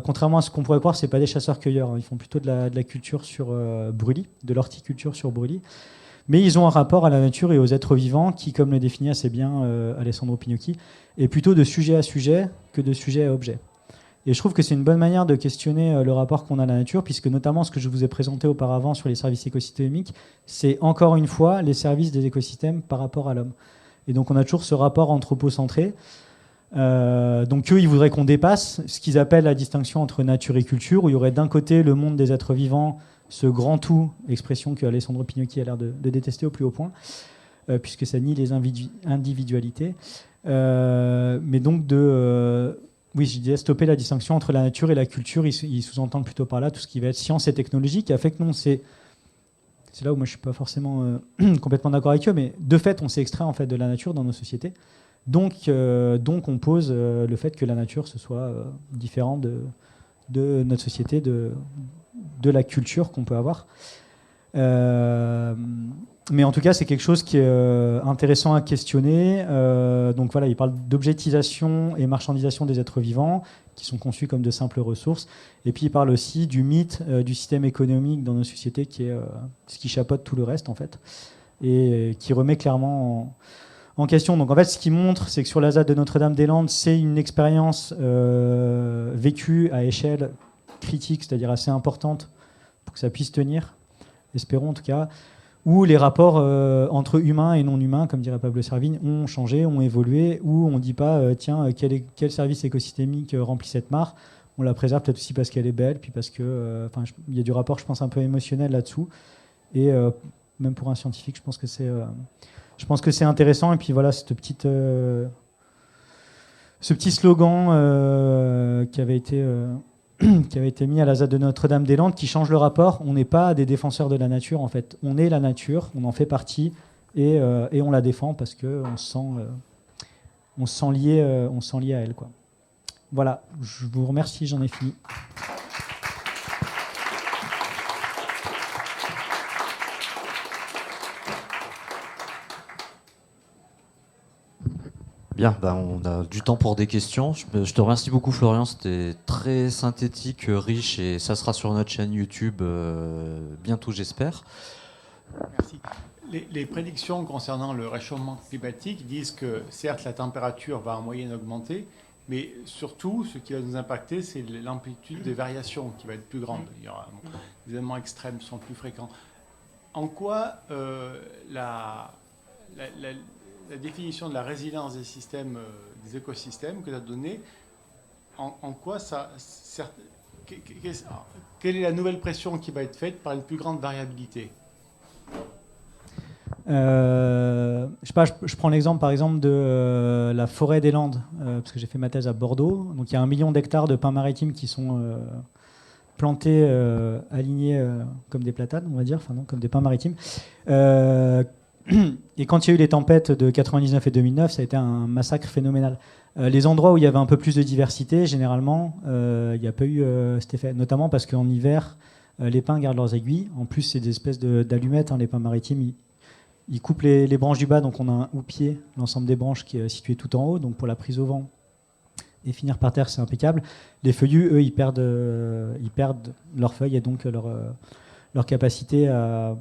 Contrairement à ce qu'on pourrait croire, c'est pas des chasseurs-cueilleurs. Ils font plutôt de la culture sur brûlis, de l'horticulture sur brûlis. Mais ils ont un rapport à la nature et aux êtres vivants qui, comme le définit assez bien Alessandro Pignocchi, est plutôt de sujet à sujet que de sujet à objet. Et je trouve que c'est une bonne manière de questionner le rapport qu'on a à la nature, puisque notamment ce que je vous ai présenté auparavant sur les services écosystémiques, c'est encore une fois les services des écosystèmes par rapport à l'homme. Et donc on a toujours ce rapport anthropocentré. Donc eux, ils voudraient qu'on dépasse ce qu'ils appellent la distinction entre nature et culture, où il y aurait d'un côté le monde des êtres vivants, ce grand tout, expression que Alessandro Pignocchi a l'air de détester au plus haut point, puisque ça nie les individualités. Mais donc oui, je disais stopper la distinction entre la nature et la culture. Ils sous-entendent plutôt par là tout ce qui va être science et technologie, qui a fait que non, c'est là où moi je suis pas forcément complètement d'accord avec eux, mais de fait, on s'est extrait en fait de la nature dans nos sociétés. Donc on pose le fait que la nature ce soit différent de notre société, de la culture qu'on peut avoir. Mais en tout cas, c'est quelque chose qui est intéressant à questionner. Donc voilà, il parle d'objectisation et marchandisation des êtres vivants, qui sont conçus comme de simples ressources. Et puis il parle aussi du mythe du système économique dans nos sociétés, qui est ce qui chapeaute tout le reste, en fait, et qui remet clairement en question. Donc en fait, ce qu'il montre, c'est que sur la ZAD de Notre-Dame-des-Landes, c'est une expérience vécue à échelle critique, c'est-à-dire assez importante, pour que ça puisse tenir, espérons en tout cas, où les rapports entre humains et non humains, comme dirait Pablo Servigne, ont changé, ont évolué, où on ne dit pas tiens, quel service écosystémique remplit cette mare. On la préserve peut-être aussi parce qu'elle est belle, puis parce que il y a du rapport, je pense, un peu émotionnel là-dessous. Et même pour un scientifique, je pense que c'est intéressant. Et puis voilà, ce petit slogan qui avait été mis à la ZAD de Notre-Dame-des-Landes, qui change le rapport. On n'est pas des défenseurs de la nature, en fait. On est la nature, on en fait partie, et on la défend parce qu'on se sent lié à elle, quoi. Voilà, je vous remercie, j'en ai fini. Bien, on a du temps pour des questions. Je te remercie beaucoup, Florian. C'était très synthétique, riche, et ça sera sur notre chaîne YouTube bientôt, j'espère. Merci. Les prédictions concernant le réchauffement climatique disent que, certes, la température va en moyenne augmenter, mais surtout, ce qui va nous impacter, c'est l'amplitude des variations qui va être plus grande. Il y aura, les événements extrêmes sont plus fréquents. En quoi la définition de la résilience des systèmes, des écosystèmes que tu as donnée, en quoi ça... Quelle est la nouvelle pression qui va être faite par une plus grande variabilité ? Je sais pas, je prends l'exemple par exemple de la forêt des Landes, parce que j'ai fait ma thèse à Bordeaux. Donc il y a 1 million d'hectares de pins maritimes qui sont plantés, alignés comme des platanes, on va dire, enfin non, comme des pins maritimes. Et quand il y a eu les tempêtes de 99 et 2009, ça a été un massacre phénoménal. Les endroits où il y avait un peu plus de diversité, généralement, il n'y a pas eu cet effet, notamment parce qu'en hiver, les pins gardent leurs aiguilles. En plus, c'est des espèces d'allumettes, les pins maritimes. Ils coupent les branches du bas, donc on a un houppier, l'ensemble des branches qui est situé tout en haut, donc pour la prise au vent et finir par terre, c'est impeccable. Les feuillus, eux, ils perdent leurs feuilles et donc leur capacité à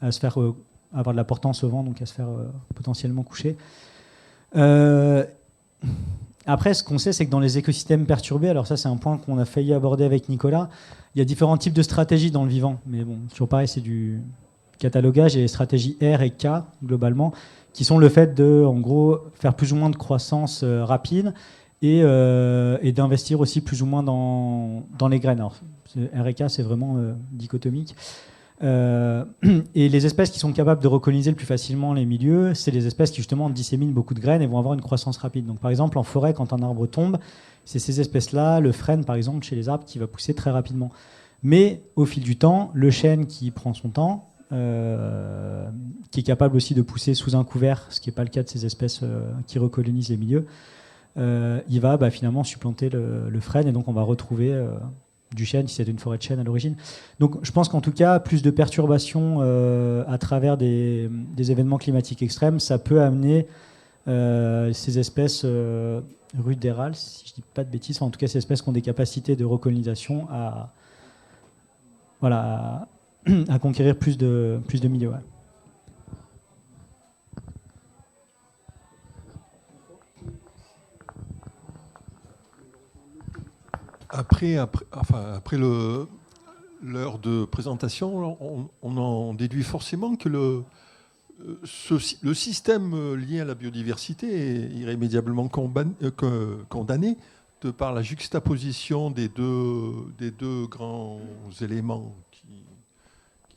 se faire avoir de la portance au vent, donc à se faire potentiellement coucher. Après, ce qu'on sait, c'est que dans les écosystèmes perturbés, alors ça c'est un point qu'on a failli aborder avec Nicolas, il y a différents types de stratégies dans le vivant, mais bon, toujours pareil, c'est du catalogage, et les stratégies R et K, globalement, qui sont le fait de, en gros, faire plus ou moins de croissance rapide et d'investir aussi plus ou moins dans les graines. Alors, R et K, c'est vraiment dichotomique. Et les espèces qui sont capables de recoloniser le plus facilement les milieux, c'est les espèces qui justement disséminent beaucoup de graines et vont avoir une croissance rapide. Donc par exemple en forêt, quand un arbre tombe, c'est ces espèces-là, le frêne par exemple chez les arbres, qui va pousser très rapidement. Mais au fil du temps, le chêne qui prend son temps, qui est capable aussi de pousser sous un couvert, ce qui n'est pas le cas de ces espèces qui recolonisent les milieux, il va finalement supplanter le frêne, et donc on va retrouver du chêne si c'est une forêt de chêne à l'origine. Donc je pense qu'en tout cas, plus de perturbations à travers des événements climatiques extrêmes, ça peut amener ces espèces rudérales, si je ne dis pas de bêtises, en tout cas ces espèces qui ont des capacités de recolonisation à conquérir plus de milieux. Ouais. Après l'heure de présentation, on en déduit forcément que le système lié à la biodiversité est irrémédiablement condamné de par la juxtaposition des deux grands éléments qui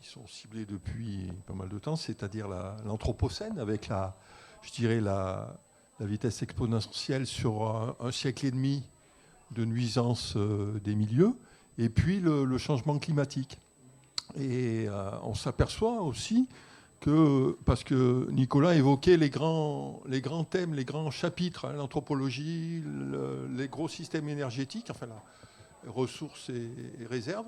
sont ciblés depuis pas mal de temps, c'est-à-dire l'anthropocène avec la vitesse exponentielle sur un siècle et demi de nuisance des milieux, et puis le changement climatique. Et on s'aperçoit aussi que, parce que Nicolas évoquait les grands thèmes, les grands chapitres, hein, l'anthropologie, les gros systèmes énergétiques, enfin les ressources et réserves,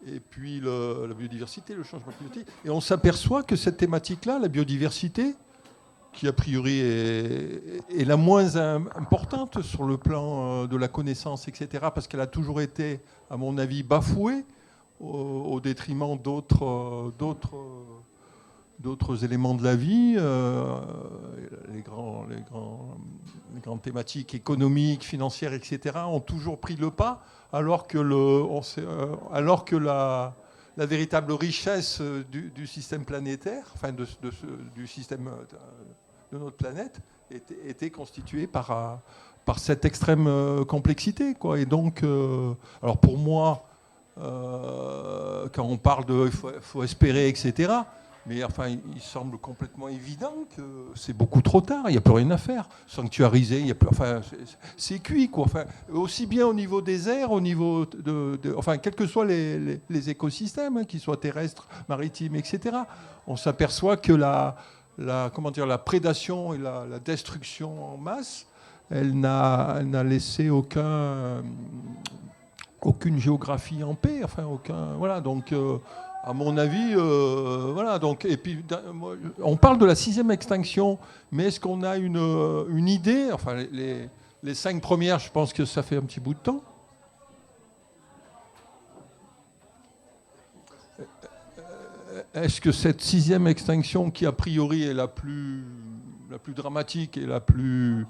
et puis la biodiversité, le changement climatique. Et on s'aperçoit que cette thématique-là, la biodiversité, qui a priori est la moins importante sur le plan de la connaissance, etc., parce qu'elle a toujours été, à mon avis, bafouée au détriment d'autres éléments de la vie, les grandes thématiques économiques, financières, etc., ont toujours pris le pas, alors que la véritable richesse du système planétaire, enfin du système de notre planète, était constituée par cette extrême complexité, quoi. Et donc, alors pour moi, quand on parle de faut espérer, etc., mais enfin, il semble complètement évident que c'est beaucoup trop tard, il n'y a plus rien à faire. Sanctuariser, il y a plus, enfin, c'est cuit, quoi. Enfin, aussi bien au niveau des airs, au niveau enfin, quels que soient les écosystèmes, hein, qu'ils soient terrestres, maritimes, etc., on s'aperçoit que la prédation et la destruction en masse, elle n'a laissé aucune géographie en paix, enfin voilà, donc à mon avis, voilà, donc, et puis on parle de la 6e extinction, mais est-ce qu'on a une idée, enfin les 5 premières, je pense que ça fait un petit bout de temps. Est-ce que cette 6e extinction, qui a priori est la plus dramatique et la plus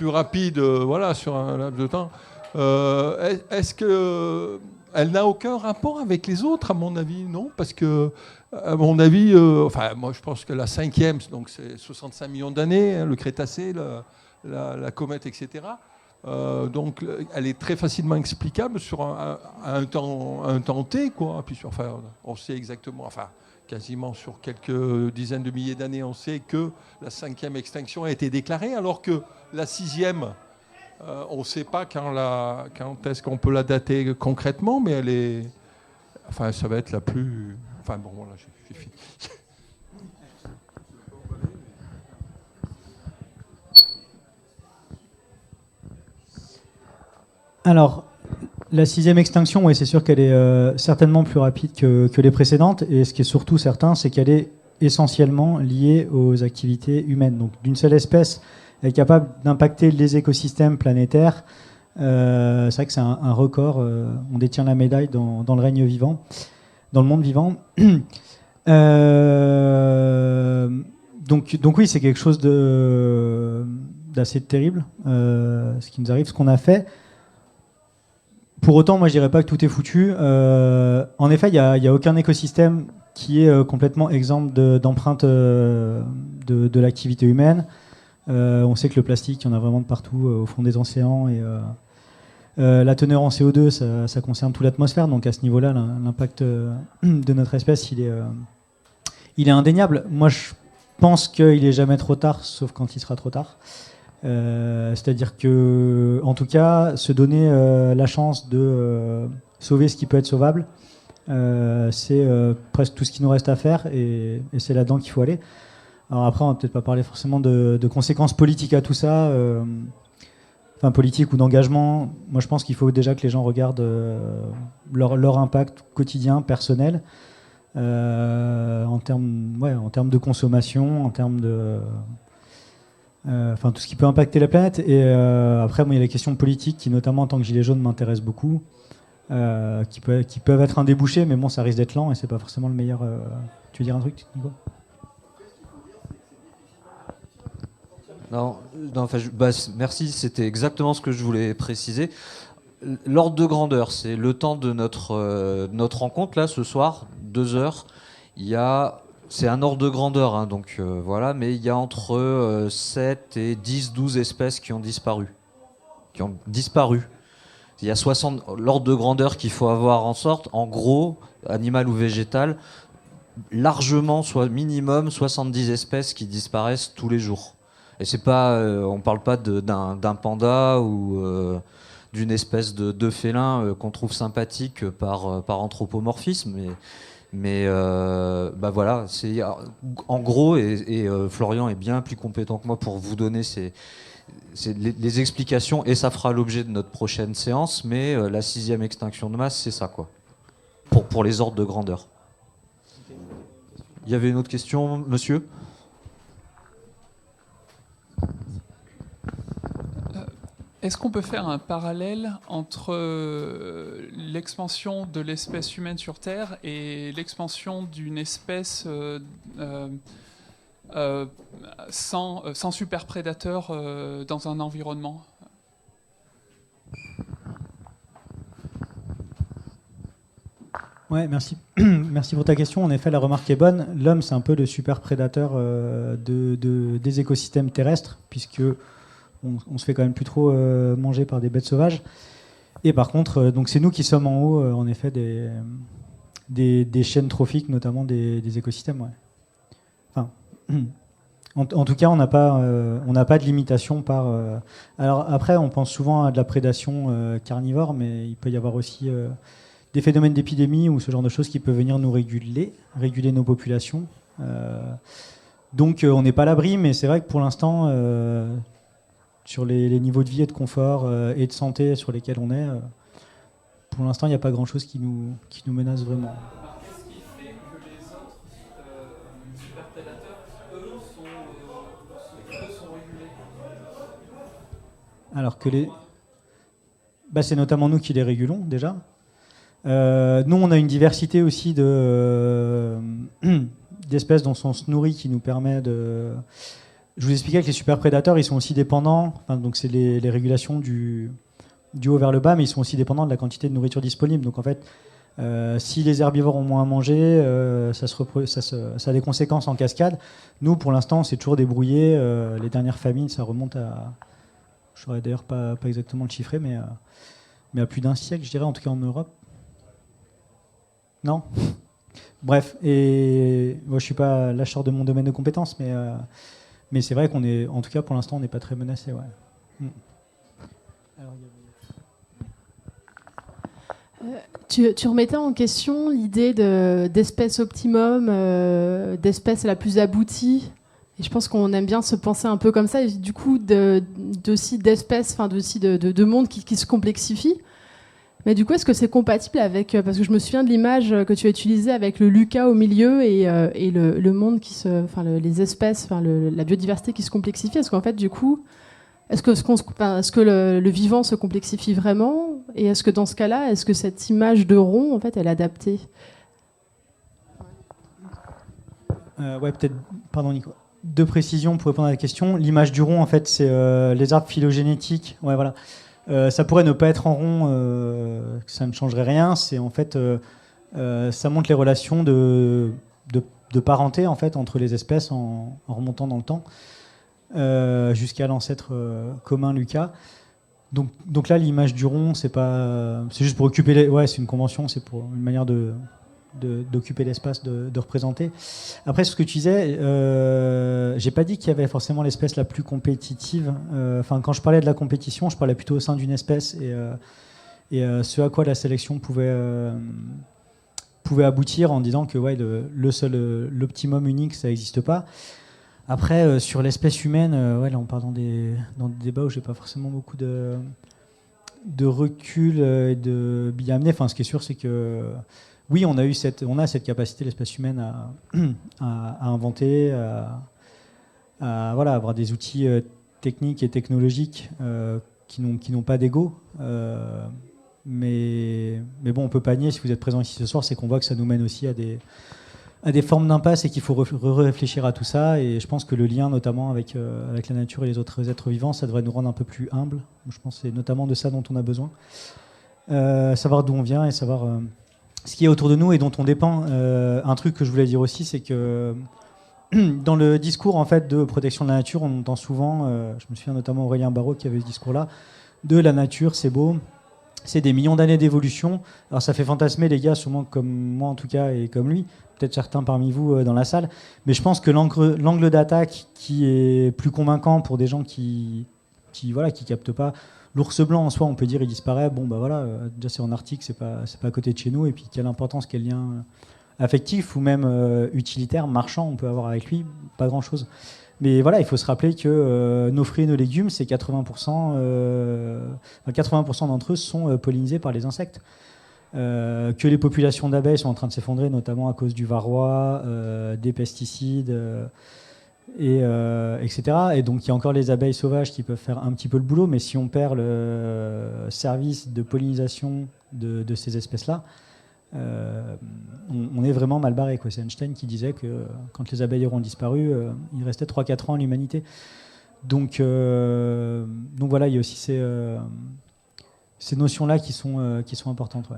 rapide, voilà, sur un laps de temps, est-ce que elle n'a aucun rapport avec les autres, à mon avis, non? Parce que, à mon avis, enfin, moi je pense que la 5e, donc c'est 65 millions d'années, hein, le Crétacé, la comète, etc. Donc elle est très facilement explicable sur un temps T, quoi. Puis enfin, on sait exactement, enfin quasiment sur quelques dizaines de milliers d'années, on sait que la 5e extinction a été déclarée, alors que la 6e, on ne sait pas quand est-ce qu'on peut la dater concrètement, mais elle est, enfin, ça va être la plus, enfin bon, voilà, j'ai fini. Alors, la 6e extinction, oui, c'est sûr qu'elle est certainement plus rapide que les précédentes. Et ce qui est surtout certain, c'est qu'elle est essentiellement liée aux activités humaines. Donc, d'une seule espèce, elle est capable d'impacter les écosystèmes planétaires. C'est vrai que c'est un record. On détient la médaille dans le règne vivant, dans le monde vivant. Donc oui, c'est quelque chose d'assez terrible, ce qui nous arrive, ce qu'on a fait. Pour autant, moi, je dirais pas que tout est foutu. En effet, il y a aucun écosystème qui est complètement exempt d'empreinte de l'activité humaine. On sait que le plastique, il y en a vraiment de partout au fond des océans. Et la teneur en CO2, ça concerne toute l'atmosphère. Donc à ce niveau-là, l'impact de notre espèce, il est indéniable. Moi, je pense qu'il est jamais trop tard, sauf quand il sera trop tard. C'est-à-dire que, en tout cas, se donner la chance de sauver ce qui peut être sauvable, c'est presque tout ce qui nous reste à faire, et c'est là-dedans qu'il faut aller. Alors après, on va peut-être pas parler forcément de conséquences politiques à tout ça, enfin politiques ou d'engagement. Moi, je pense qu'il faut déjà que les gens regardent leur impact quotidien, personnel, en termes de consommation, en termes de enfin tout ce qui peut impacter la planète. Et après, il y a les questions politiques qui, notamment en tant que gilet jaune, m'intéressent beaucoup, qui peuvent être un débouché, mais bon, ça risque d'être lent et c'est pas forcément le meilleur. Tu veux dire un truc, Nico ? Non, enfin, merci, c'était exactement ce que je voulais préciser. l'ordre de grandeur, c'est le temps de notre rencontre, là, ce soir, 2 heures. C'est un ordre de grandeur, hein, donc voilà, mais il y a entre 7 et 10, 12 espèces qui ont disparu. Il y a 60, l'ordre de grandeur qu'il faut avoir en sorte, en gros, animal ou végétal, largement, soit minimum 70 espèces qui disparaissent tous les jours. Et c'est pas, on parle pas d'un panda ou d'une espèce de félin qu'on trouve sympathique par anthropomorphisme, mais bah voilà, c'est en gros, et Florian est bien plus compétent que moi pour vous donner les explications, et ça fera l'objet de notre prochaine séance, mais la 6e extinction de masse, c'est ça, quoi, pour les ordres de grandeur. Il y avait une autre question, monsieur ? Est-ce qu'on peut faire un parallèle entre l'expansion de l'espèce humaine sur Terre et l'expansion d'une espèce sans superprédateur dans un environnement ? Ouais, merci. Merci pour ta question. En effet, la remarque est bonne. L'homme, c'est un peu le superprédateur des écosystèmes terrestres, puisque on se fait quand même plus trop manger par des bêtes sauvages. Et par contre, donc c'est nous qui sommes en haut, en effet, des chaînes trophiques, notamment des écosystèmes. Ouais. Enfin, en tout cas, on n'a pas de limitation par. Alors après, on pense souvent à de la prédation carnivore, mais il peut y avoir aussi des phénomènes d'épidémie ou ce genre de choses qui peuvent venir nous réguler nos populations. Donc, on n'est pas à l'abri, mais c'est vrai que pour l'instant. Sur les niveaux de vie et de confort et de santé sur lesquels on est, pour l'instant, il n'y a pas grand-chose qui nous menace vraiment. Qu'est-ce qui fait que les autres superprédateurs, eux, sont régulés ? Alors que c'est notamment nous qui les régulons, déjà. Nous, on a une diversité aussi d'espèces dont on se nourrit qui nous permet de... Je vous expliquais que les superprédateurs, ils sont aussi dépendants, donc c'est les régulations du haut vers le bas, mais ils sont aussi dépendants de la quantité de nourriture disponible. Donc en fait, si les herbivores ont moins à manger, ça a des conséquences en cascade. Nous, pour l'instant, c'est toujours débrouillé. Les dernières famines, ça remonte à... Je ne saurais d'ailleurs pas exactement le chiffrer, mais à plus d'un siècle, je dirais, en tout cas en Europe. Non ? Bref, et moi, je suis pas lâcheur de mon domaine de compétences, mais c'est vrai qu'on est, en tout cas pour l'instant, on n'est pas très menacé. Ouais. Alors, tu remettais en question l'idée d'espèce optimum, d'espèce la plus aboutie. Et je pense qu'on aime bien se penser un peu comme ça. Et du coup, aussi d'espèces, enfin aussi de monde qui se complexifie. Mais du coup, est-ce que c'est compatible avec... Parce que je me souviens de l'image que tu as utilisée avec le Lucas au milieu et le monde les espèces, la biodiversité qui se complexifie. Est-ce qu'en fait, du coup, est-ce que le vivant se complexifie vraiment ? Et est-ce que dans ce cas-là, est-ce que cette image de rond, en fait, elle est adaptée ? Ouais, peut-être... Pardon, Nico. Deux précisions pour répondre à la question. L'image du rond, en fait, c'est les arbres phylogénétiques. Ouais, voilà. Ça pourrait ne pas être en rond, ça ne changerait rien. C'est en fait, ça montre les relations de parenté en fait entre les espèces en remontant dans le temps jusqu'à l'ancêtre commun Lucas. Donc là, l'image du rond, c'est juste pour occuper c'est une convention, c'est pour une manière d'occuper l'espace, de représenter. Après, ce que tu disais, j'ai pas dit qu'il y avait forcément l'espèce la plus compétitive. Quand je parlais de la compétition, je parlais plutôt au sein d'une espèce et ce à quoi la sélection pouvait aboutir en disant que l'optimum unique, ça n'existe pas. Après, sur l'espèce humaine, là on part dans des débats où j'ai pas forcément beaucoup de recul et de billes à amener. Enfin, ce qui est sûr, c'est que oui, on a cette capacité, l'espèce humaine, à inventer, à avoir des outils techniques et technologiques qui n'ont pas d'ego. Mais bon, on peut pas nier, si vous êtes présent ici ce soir, c'est qu'on voit que ça nous mène aussi à des formes d'impasse et qu'il faut réfléchir à tout ça. Et je pense que le lien, notamment avec la nature et les autres êtres vivants, ça devrait nous rendre un peu plus humbles. Je pense que c'est notamment de ça dont on a besoin. savoir d'où on vient et savoir ce qui est autour de nous et dont on dépend. Un truc que je voulais dire aussi, c'est que dans le discours en fait, de protection de la nature, on entend souvent, je me souviens notamment Aurélien Barraud qui avait ce discours-là, de la nature, c'est beau, c'est des millions d'années d'évolution. Alors ça fait fantasmer les gars, sûrement comme moi en tout cas et comme lui, peut-être certains parmi vous dans la salle, mais je pense que l'angle d'attaque qui est plus convaincant pour des gens qui captent pas. L'ours blanc en soi, on peut dire il disparaît. Bon bah voilà, déjà c'est en Arctique, c'est pas à côté de chez nous. Et puis quelle importance, quel lien affectif ou même utilitaire, marchand, on peut avoir avec lui, pas grand-chose. Mais voilà, il faut se rappeler que nos fruits et nos légumes, c'est 80%, 80% d'entre eux sont pollinisés par les insectes. Que les populations d'abeilles sont en train de s'effondrer, notamment à cause du varroa, des pesticides, etc. Et donc il y a encore les abeilles sauvages qui peuvent faire un petit peu le boulot, mais si on perd le service de pollinisation de ces espèces-là, on est vraiment mal barré, quoi. C'est Einstein qui disait que quand les abeilles auront disparu, il restait 3-4 ans à l'humanité. Donc voilà, il y a aussi ces notions-là qui sont importantes. Ouais.